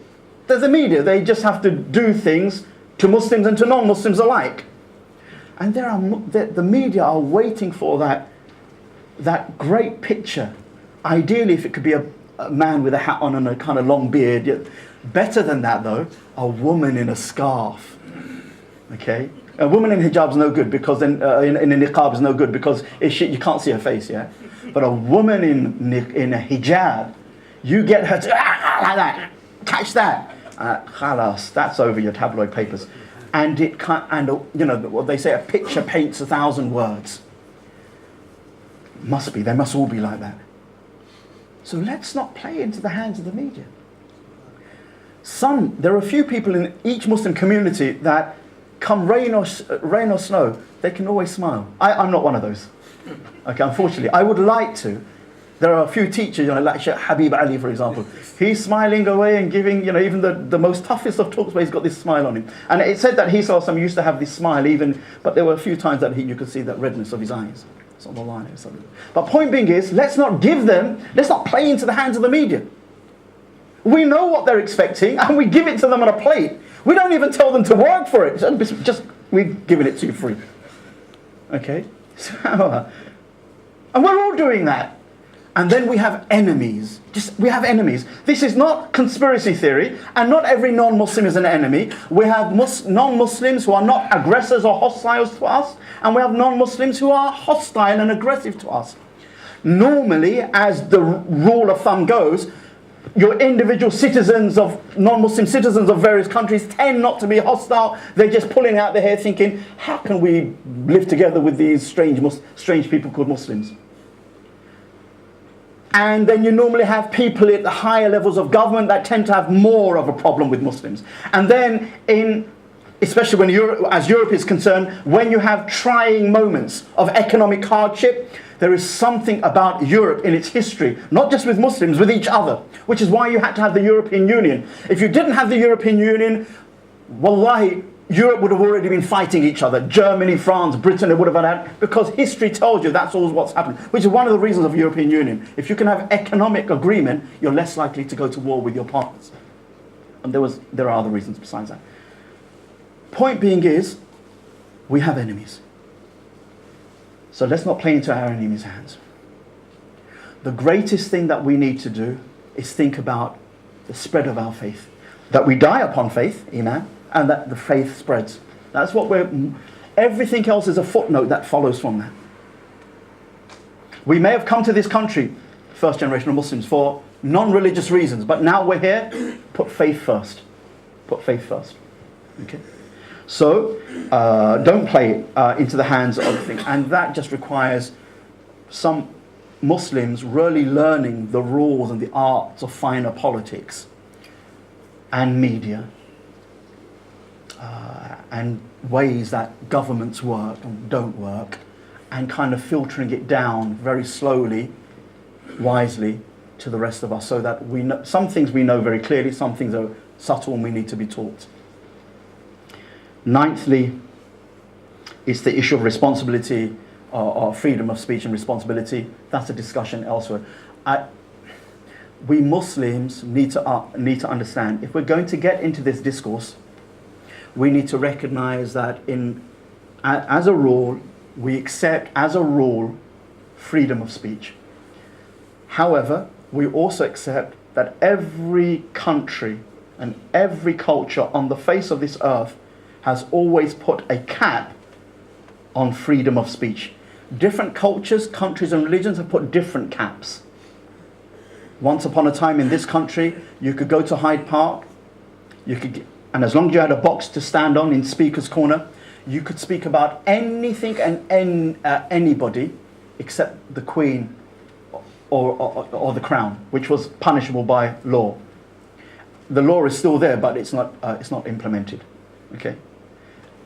There's the media. They just have to do things to Muslims and to non-Muslims alike. And the media are waiting for that great picture. Ideally, if it could be a man with a hat on and a kind of long beard. Better than that, though, a woman in a scarf. Okay? A woman in hijab is no good, because in a niqab is no good, because you can't see her face, yeah? But a woman in a hijab, you get her to like that. Catch that. Khalas, that's over your tabloid papers. And what they say, a picture paints 1,000 words. They must all be like that. So let's not play into the hands of the media. There are a few people in each Muslim community that come rain or snow, they can always smile. I'm not one of those. Okay, unfortunately. I would like to. There are a few teachers, like Sheikh Habib Ali, for example. He's smiling away and giving, even the most toughest of talks where he's got this smile on him. And it said that he used to have this smile but there were a few times that you could see that redness of his eyes. But point being is, let's not play into the hands of the media. We know what they're expecting, and we give it to them on a plate. We don't even tell them to work for it. We've given it to you free. Okay? And we're all doing that. And then we have enemies. We have enemies. This is not conspiracy theory, and not every non-Muslim is an enemy. We have non-Muslims who are not aggressors or hostiles to us, and we have non-Muslims who are hostile and aggressive to us. Normally, as the rule of thumb goes, your individual citizens of non-Muslim citizens of various countries tend not to be hostile. They're just pulling out their hair thinking, how can we live together with these strange people called Muslims? And then you normally have people at the higher levels of government that tend to have more of a problem with Muslims. And then especially when Europe is concerned, when you have trying moments of economic hardship, there is something about Europe in its history, not just with Muslims, with each other, which is why you had to have the European Union. If you didn't have the European Union, wallahi, Europe would have already been fighting each other. Germany, France, Britain, it would have had, because history tells you that's all what's happened, which is one of the reasons of the European Union. If you can have economic agreement, you're less likely to go to war with your partners. And there are other reasons besides that. Point being is, we have enemies. So let's not play into our enemies' hands. The greatest thing that we need to do is think about the spread of our faith. That we die upon faith, Iman, and that the faith spreads. That's what everything else is a footnote that follows from that. We may have come to this country, first generation of Muslims, for non-religious reasons, but now we're here, put faith first. Put faith first. Okay? So, don't play into the hands of things. And that just requires some Muslims really learning the rules and the arts of finer politics and media and ways that governments work and don't work, and kind of filtering it down very slowly, wisely, to the rest of us, so that we know some things we know very clearly, some things are subtle and we need to be taught. Ninthly, it's the issue of responsibility or freedom of speech and responsibility. That's a discussion elsewhere. We Muslims need to understand, if we're going to get into this discourse, we need to recognize that as a rule, we accept as a rule freedom of speech. However, we also accept that every country and every culture on the face of this earth has always put a cap on freedom of speech. Different cultures, countries and religions have put different caps. Once upon a time in this country, you could go to Hyde Park, and as long as you had a box to stand on in Speaker's Corner, you could speak about anything and anybody except the Queen or the Crown, which was punishable by law. The law is still there, but it's not implemented. Okay?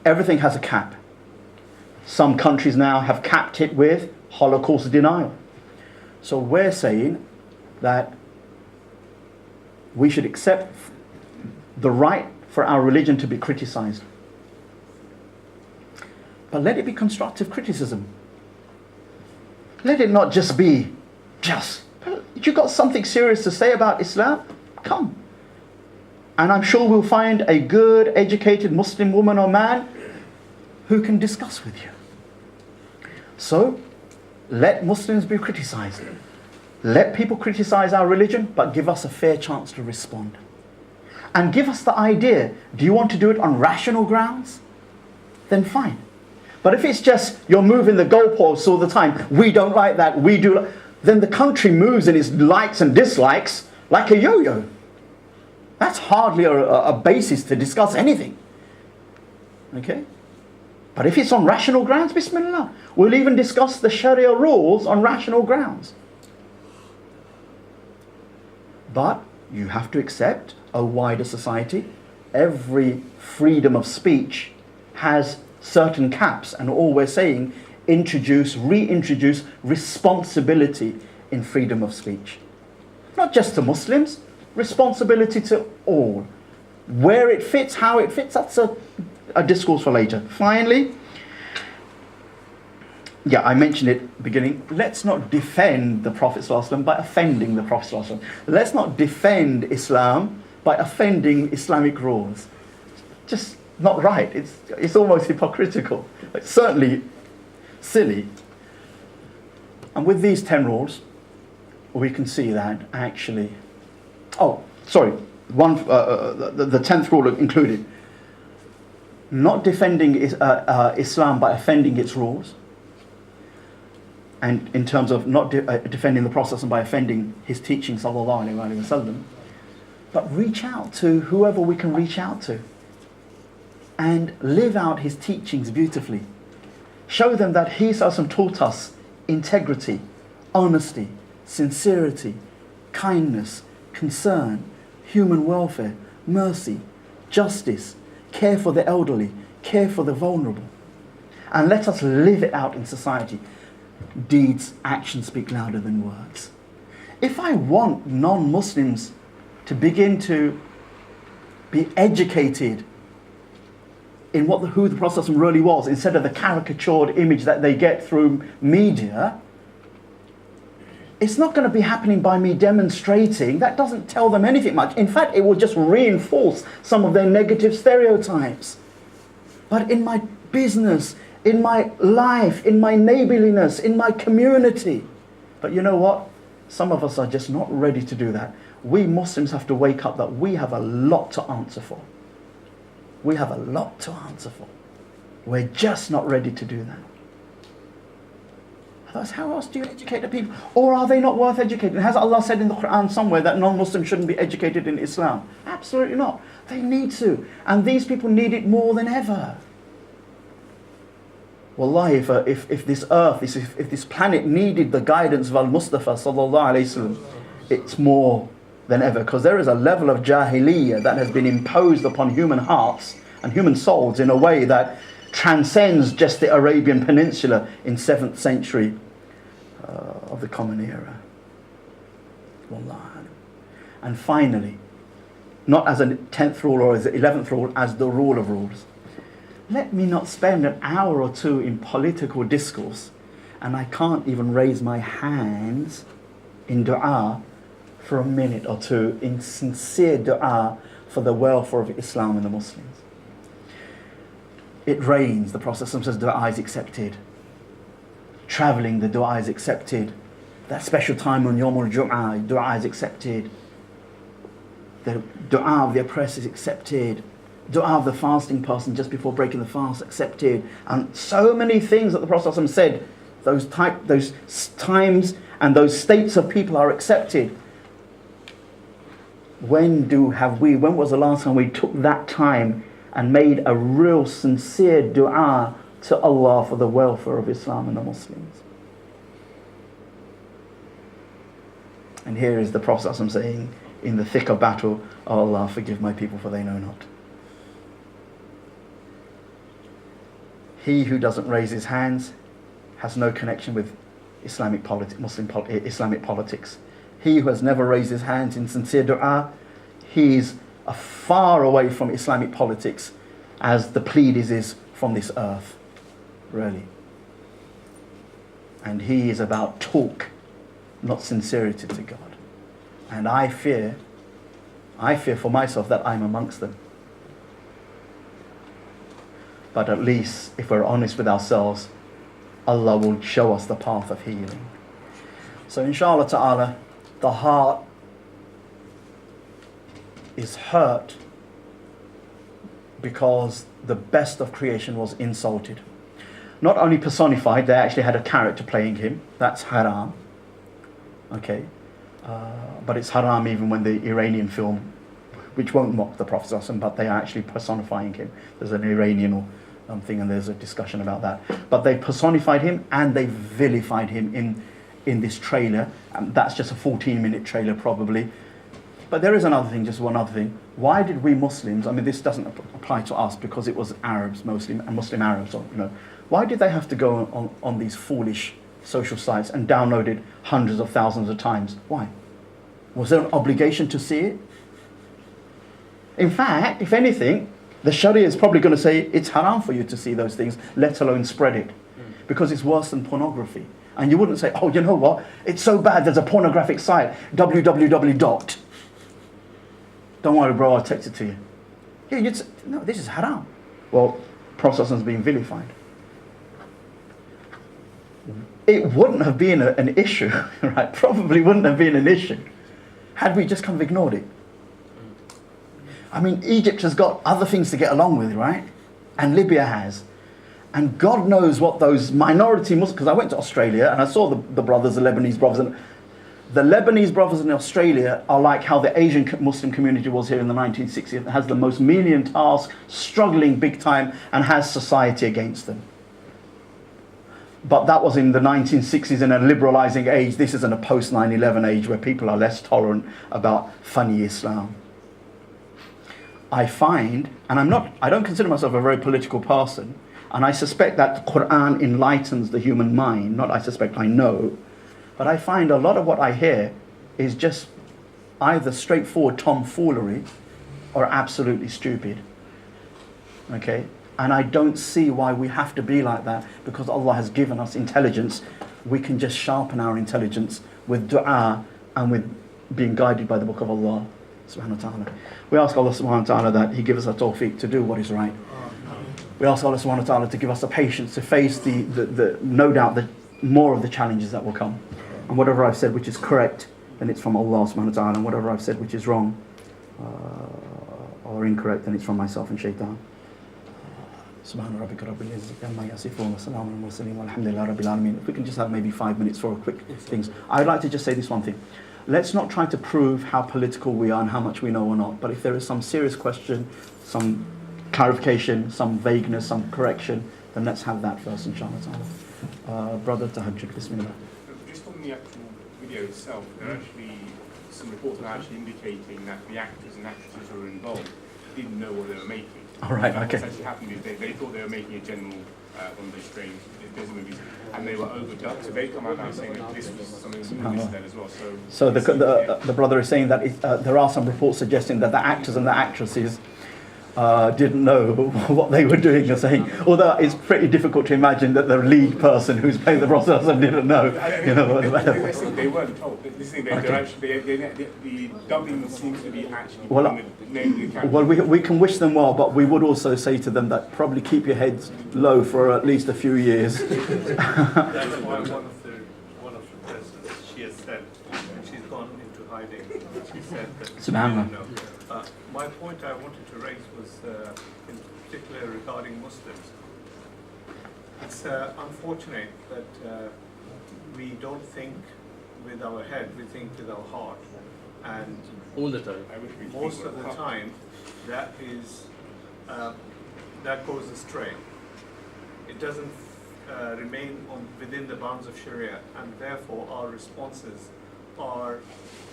Everything has a cap. Some countries now have capped it with Holocaust denial. So we're saying that we should accept the right for our religion to be criticized. But let it be constructive criticism. Let it not just be if you've got something serious to say about Islam, come. And I'm sure we'll find a good, educated Muslim woman or man who can discuss with you. So, let Muslims be criticized. Let people criticize our religion, but give us a fair chance to respond. And give us the idea, do you want to do it on rational grounds? Then fine. But if it's just, you're moving the goalposts all the time, we don't like that, we do, then the country moves in its likes and dislikes like a yo-yo. That's hardly a basis to discuss anything. Okay? But if it's on rational grounds, bismillah. We'll even discuss the Sharia rules on rational grounds. But you have to accept a wider society. Every freedom of speech has certain caps, and all we're saying, reintroduce responsibility in freedom of speech. Not just to Muslims, responsibility to all. Where it fits, how it fits, that's a discourse for later. Finally, I mentioned it at the beginning, let's not defend the Prophet ﷺ by offending the Prophet ﷺ. Let's not defend Islam by offending Islamic rules. Just not right. It's almost hypocritical. Certainly, silly. And with these 10 rules, we can see that actually, the 10th rule included, not defending Islam by offending its rules, and in terms of not defending the Prophet by offending his teaching, sallallahu alaihi wasallam, but reach out to whoever we can reach out to and live out his teachings beautifully. Show them that he sallallahu taught us integrity, honesty, sincerity, kindness, concern, human welfare, mercy, justice, care for the elderly, care for the vulnerable. And let us live it out in society. Deeds, actions speak louder than words. If I want non-Muslims to begin to be educated in who the Prophet really was, instead of the caricatured image that they get through media, it's not going to be happening by me demonstrating. That doesn't tell them anything much. In fact, it will just reinforce some of their negative stereotypes. But in my business, in my life, in my neighborliness, in my community. But you know what? Some of us are just not ready to do that. We Muslims have to wake up that we have a lot to answer for. We have a lot to answer for. We're just not ready to do that. Otherwise, how else do you educate the people? Or are they not worth educating? Has Allah said in the Quran somewhere that non-Muslims shouldn't be educated in Islam? Absolutely not. They need to. And these people need it more than ever. Wallahi, if this earth, if this planet needed the guidance of Al-Mustafa sallallahu alayhi wasallam, it's more than ever. Because there is a level of jahiliyyah that has been imposed upon human hearts and human souls in a way that transcends just the Arabian Peninsula in 7th century of the Common Era. Wallah. And finally, not as a 10th rule or as the 11th rule, as the rule of rules. Let me not spend an hour or two in political discourse and I can't even raise my hands in dua for a minute or two in sincere dua for the welfare of Islam and the Muslims. It rains, the Prophet says dua is accepted. Traveling, the dua is accepted. That special time on Yawm al-Jum'ah, dua is accepted. The dua of the oppressed is accepted. Dua of the fasting person just before breaking the fast, accepted. And so many things that the Prophet said, those times and those states of people are accepted. When was the last time we took that time and made a real sincere dua to Allah for the welfare of Islam and the Muslims? And here is the Prophet saying, in the thick of battle, "Oh Allah, forgive my people for they know not." He who doesn't raise his hands has no connection with Islamic politics. He who has never raised his hands in sincere dua, he's far away from Islamic politics as the Pleiades is from this earth, really. And he is about talk, not sincerity to God. And I fear for myself that I'm amongst them. But at least, if we're honest with ourselves, Allah will show us the path of healing. So inshallah ta'ala, the heart is hurt because the best of creation was insulted. Not only personified, they actually had a character playing him. That's haram. Okay. But it's haram even when the Iranian film, which won't mock the Prophet, but they are actually personifying him. There's an Iranian thing and there's a discussion about that. But they personified him and they vilified him in this trailer. And that's just a 14-minute trailer probably. But there is another thing, just one other thing. Why did we Muslims, I mean this doesn't apply to us because it was Arabs mostly, and Muslim Arabs, why did they have to go on these foolish social sites and download it hundreds of thousands of times? Why? Was there an obligation to see it? In fact, if anything, the Sharia is probably going to say it's haram for you to see those things, let alone spread it. Because it's worse than pornography. And you wouldn't say, oh, you know what? It's so bad, there's a pornographic site, www. Don't worry, bro, I'll text it to you. Yeah, you'd say, no, this is haram. Well, Prophet is being vilified. it wouldn't have been an issue, right? Probably wouldn't have been an issue had we just kind of ignored it. I mean, Egypt has got other things to get along with, right? And Libya has. And God knows what those minority Muslims, because I went to Australia and I saw the brothers, the Lebanese brothers, and the Lebanese brothers in Australia are like how the Asian Muslim community was here in the 1960s. It has the most million task, struggling big time, and has society against them. But that was in the 1960s in a liberalizing age. This is in a post 9/11 age where people are less tolerant about funny Islam. I find, and I don't consider myself a very political person, and I suspect that the Quran enlightens the human mind, not I suspect, I know, but I find a lot of what I hear is just either straightforward tomfoolery or absolutely stupid. Okay? And I don't see why we have to be like that, because Allah has given us intelligence. We can just sharpen our intelligence with dua and with being guided by the book of Allah subhanahu wa ta'ala. We ask Allah subhanahu wa ta'ala that He gives us a tawfiq to do what is right. We ask Allah subhanahu wa ta'ala to give us the patience to face the no doubt, the more of the challenges that will come. And whatever I've said which is correct, then it's from Allah subhanahu wa ta'ala. And whatever I've said which is wrong or incorrect, then it's from myself and shaitan. Subhana rabbika rabbil izzati amma yasifun wa salamun al mursalin walhamdulillahi rabbil alamin. If we can just have maybe 5 minutes for quick things. I would like to just say this one thing. Let's not try to prove how political we are and how much we know or not. But if there is some serious question, some clarification, some vagueness, some correction, then let's have that first, inshallah. Brother Tahajjud, bismillah. Just on the actual video itself, there are actually some reports are actually indicating that the actors and actresses who were involved didn't know what they were making. All right, okay. What's actually happened is they thought they were making a general one of those strange Disney movies, and they were overdubbed. So they come out now saying that this was something that then as well. So the brother is saying that there are some reports suggesting that the actors and the actresses didn't know what they were doing. You're saying, although it's pretty difficult to imagine that the lead person who's playing the Prophet didn't know. You know, they weren't told. This thing, they're actually, the dubbing seems to be actually naming the character. Well, we can wish them well, but we would also say to them that probably keep your heads low for at least a few years. That's why one of the presidents, she has said, and she's gone into hiding, she said that Subhanallah. my point I wanted to raise was in particular regarding Muslims. It's unfortunate that we don't think with our head, we think with our heart. And all the time. Most of the time, that is that goes astray. It doesn't remain within the bounds of Sharia, and therefore our responses are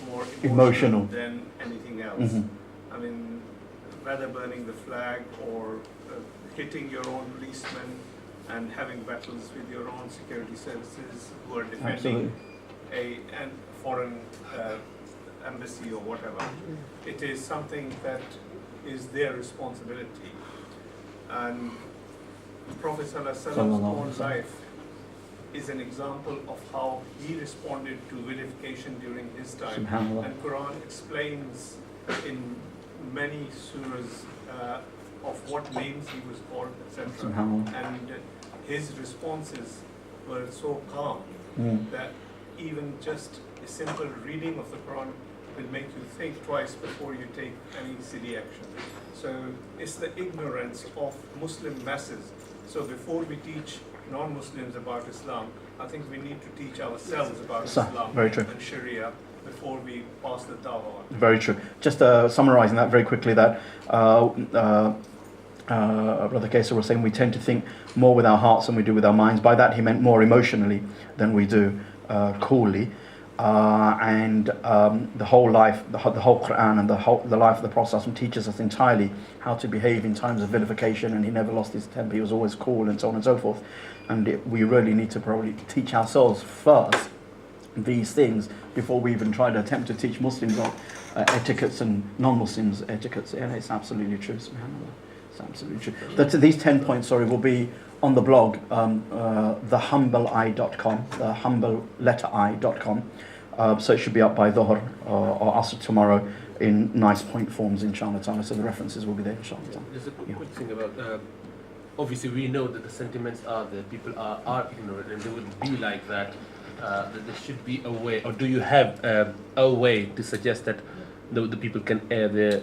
more emotional than anything else. Mm-hmm. I mean, whether burning the flag or hitting your own policemen and having battles with your own security services who are defending a foreign embassy or whatever. It is something that is their responsibility. And Prophet ﷺ's own life is an example of how he responded to vilification during his time. And Quran explains in many surahs of what names he was called, etc. And his responses were so calm that even just a simple reading of the Quran will make you think twice before you take any silly action. So it's the ignorance of Muslim masses. So before we teach non-Muslims about Islam, I think we need to teach ourselves about Islam and Sharia before we pass the dawah on. Very true. Just summarizing that very quickly, that Brother Kaysar was saying we tend to think more with our hearts than we do with our minds. By that he meant more emotionally than we do coolly. And the whole life, the whole Quran and the life of the Prophet teaches us entirely how to behave in times of vilification, and he never lost his temper, he was always cool and so on and so forth. And we really need to probably teach ourselves first these things before we even try to attempt to teach Muslims etiquettes and non-Muslims etiquettes. Yeah, it's absolutely true, subhanAllah. It's absolutely true. These 10 points, will be on the blog, thehumbleeye.com, thehumbleletterai.com. So it should be up by Dhuhr or Asr tomorrow in nice point forms, inshallah ta'ala. So the references will be there, inshallah ta'ala. There's a quick thing about obviously we know that the sentiments are there, people are ignorant, and they would be like that. That there should be a way, or do you have a way to suggest that the people can air their,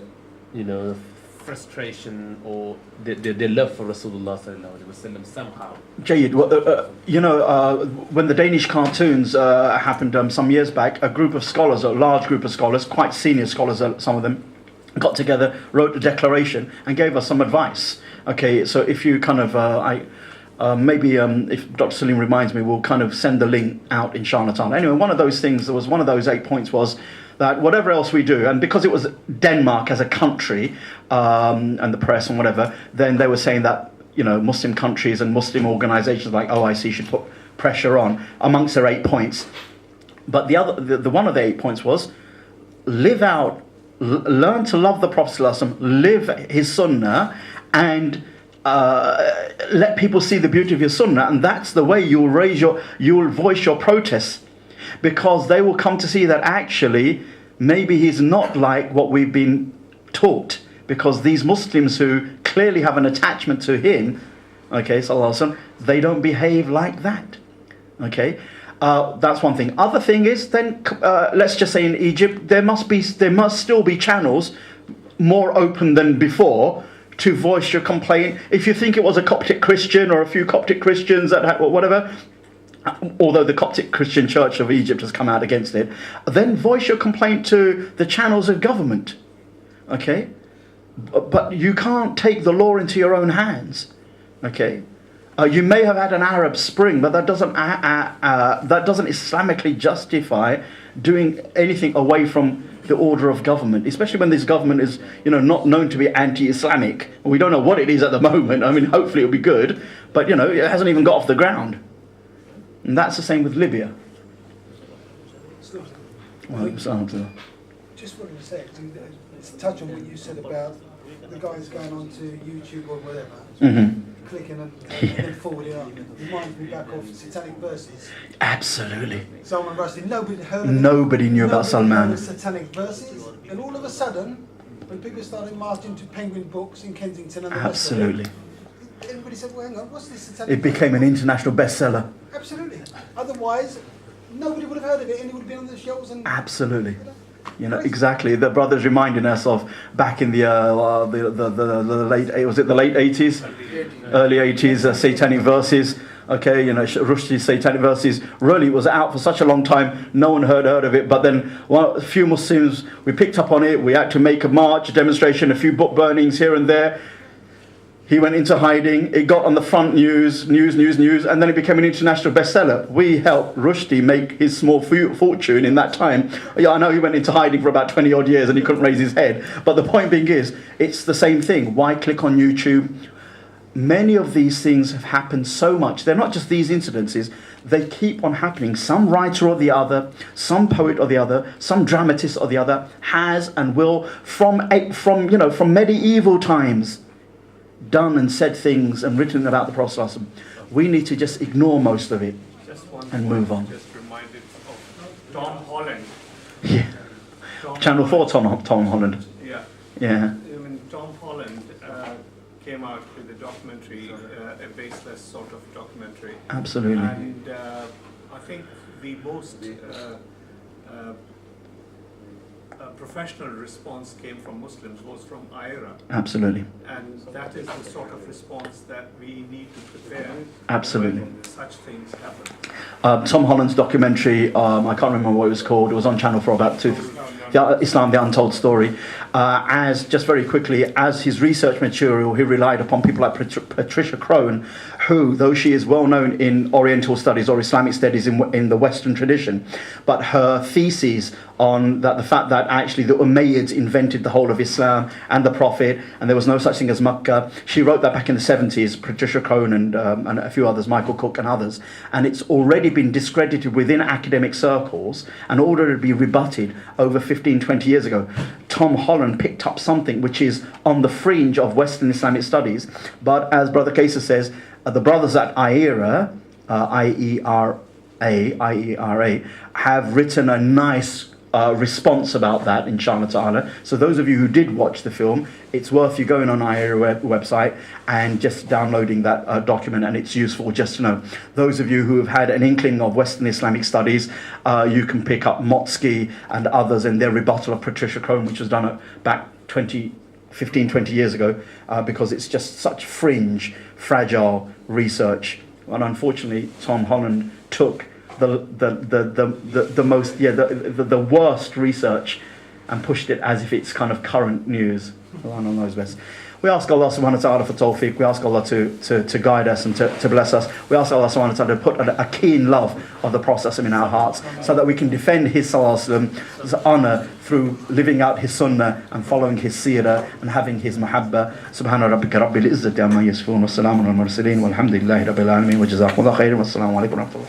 frustration or their love for Rasulullah sallallahu alaihi wasallam somehow? Jayed, when the Danish cartoons happened some years back, a group of scholars, a large group of scholars, quite senior scholars, some of them, got together, wrote a declaration, and gave us some advice. Okay, so if you kind of, if Dr. Salim reminds me, we'll kind of send the link out in Charlatan. Anyway, one of those things, there was one of those 8 points was that whatever else we do, and because it was Denmark as a country, and the press and whatever, then they were saying that, Muslim countries and Muslim organizations like OIC should put pressure on amongst their 8 points. But the one of the 8 points was live out, learn to love the Prophet ﷺ, live his sunnah, and let people see the beauty of your sunnah, and that's the way you'll voice your protests, because they will come to see that actually maybe he's not like what we've been taught, because these Muslims who clearly have an attachment to him, okay, sallallahu alaihi wasallam, they don't behave like that. Okay, that's one thing. Other thing is then let's just say in Egypt there must still be channels more open than before to voice your complaint. If you think it was a Coptic Christian or a few Coptic Christians that or whatever, although the Coptic Christian Church of Egypt has come out against it, then voice your complaint to the channels of government. Okay, but you can't take the law into your own hands. Okay, you may have had an Arab Spring, but that doesn't Islamically justify doing anything away from the order of government, especially when this government is, not known to be anti-Islamic. We don't know what it is at the moment. I mean, hopefully it'll be good, but it hasn't even got off the ground. And that's the same with Libya. Well, just wanted to say, to touch on what you said about the guys going onto YouTube or whatever, clicking and then forwarding on. Reminds me back of Satanic Verses. Absolutely. Salman Rushdie, nobody heard of it. Nobody knew about Salman. Heard of Satanic Verses, and all of a sudden, when people started marching to Penguin Books in Kensington and the Absolutely. rest of it, everybody said, well, hang on, what's this Satanic It became an international bestseller. Absolutely. Otherwise, nobody would have heard of it, and it would have been on the shelves. And Absolutely. Exactly. The brother's reminding us of back in the late, was it the late 80s? Early 80s, Satanic Verses. Okay, Rushdie's Satanic Verses really was out for such a long time, no one heard of it, but then a few Muslims, we picked up on it, we had to make a march, a demonstration, a few book burnings here and there. He went into hiding, it got on the front news, and then it became an international bestseller. We helped Rushdie make his small fortune in that time. Yeah, I know he went into hiding for about 20 odd years and he couldn't raise his head. But the point being is, it's the same thing. Why click on YouTube? Many of these things have happened so much. They're not just these incidences. They keep on happening. Some writer or the other, some poet or the other, some dramatist or the other has and will, from medieval times, done and said things and written about the Prophet. We need to just ignore most of it and move on. Just reminded of Tom Holland. Yeah. Channel 4 Tom Holland. Yeah. Yeah. I mean, Tom Holland came out with a documentary, a baseless sort of documentary. Absolutely. And I think the most professional response came from Muslims, was from IRA. Absolutely. And that is the sort of response that we need to prepare. Absolutely. When such things happen. Tom Holland's documentary, I can't remember what it was called, it was on Channel 4 about Islam, the Untold Story. As just very quickly, as his research material, he relied upon people like Patricia Crone, who, though she is well known in Oriental studies or Islamic studies in the Western tradition, but her theses on the fact that actually the Umayyads invented the whole of Islam and the Prophet, and there was no such thing as Makkah. She wrote that back in the 70s, Patricia Crone and a few others, Michael Cook and others, and it's already been discredited within academic circles and ordered to be rebutted over 15, 20 years ago. Tom Holland picked up something which is on the fringe of Western Islamic studies, but as Brother Kayser says, the brothers at IERA, IERA, have written a nice response about that, inshallah ta'ala. So those of you who did watch the film, it's worth you going on our website and just downloading that document, and it's useful just to know. Those of you who have had an inkling of Western Islamic studies, you can pick up Motsky and others and their rebuttal of Patricia Crone, which was done back 15, 20 years ago, because it's just such fringe, fragile research. And unfortunately, Tom Holland took the worst research and pushed it as if it's kind of current news. Allah knows best. We ask Allah subhanahu wa ta'ala for tawfiq. We ask Allah to guide us and to bless us. We ask Allah subhanahu wa ta'ala to put a keen love of the Prophet in our hearts, so that we can defend his sallallahu alaihi wasallam's honour through living out his sunnah and following his seerah and having his mahabba. Subhana rabbika rabbil izzati amma yasifun wa salamun al mursalin walhamdulillahi rabbil alamin wa jazakumullahu khairan wa assalamu alaikum wa rahmatullah.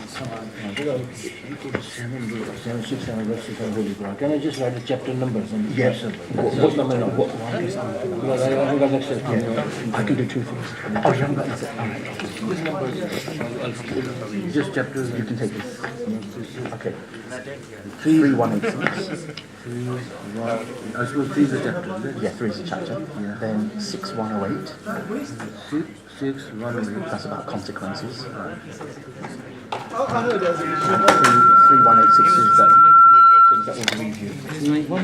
7, 6, 7 verses from Holy Quran. Can I just write the chapter numbers? Yes. What number? Because I haven't got access to it. I can do two things. Oh, you haven't got it. Just chapters. You can take this. Okay. 3186. I suppose 3 is a chapter, is it? Yeah, 3 is a chapter. Yeah. Then 6108. 6, 1, That's about consequences. I heard there's a 3186 is that things that will grieve you. 1,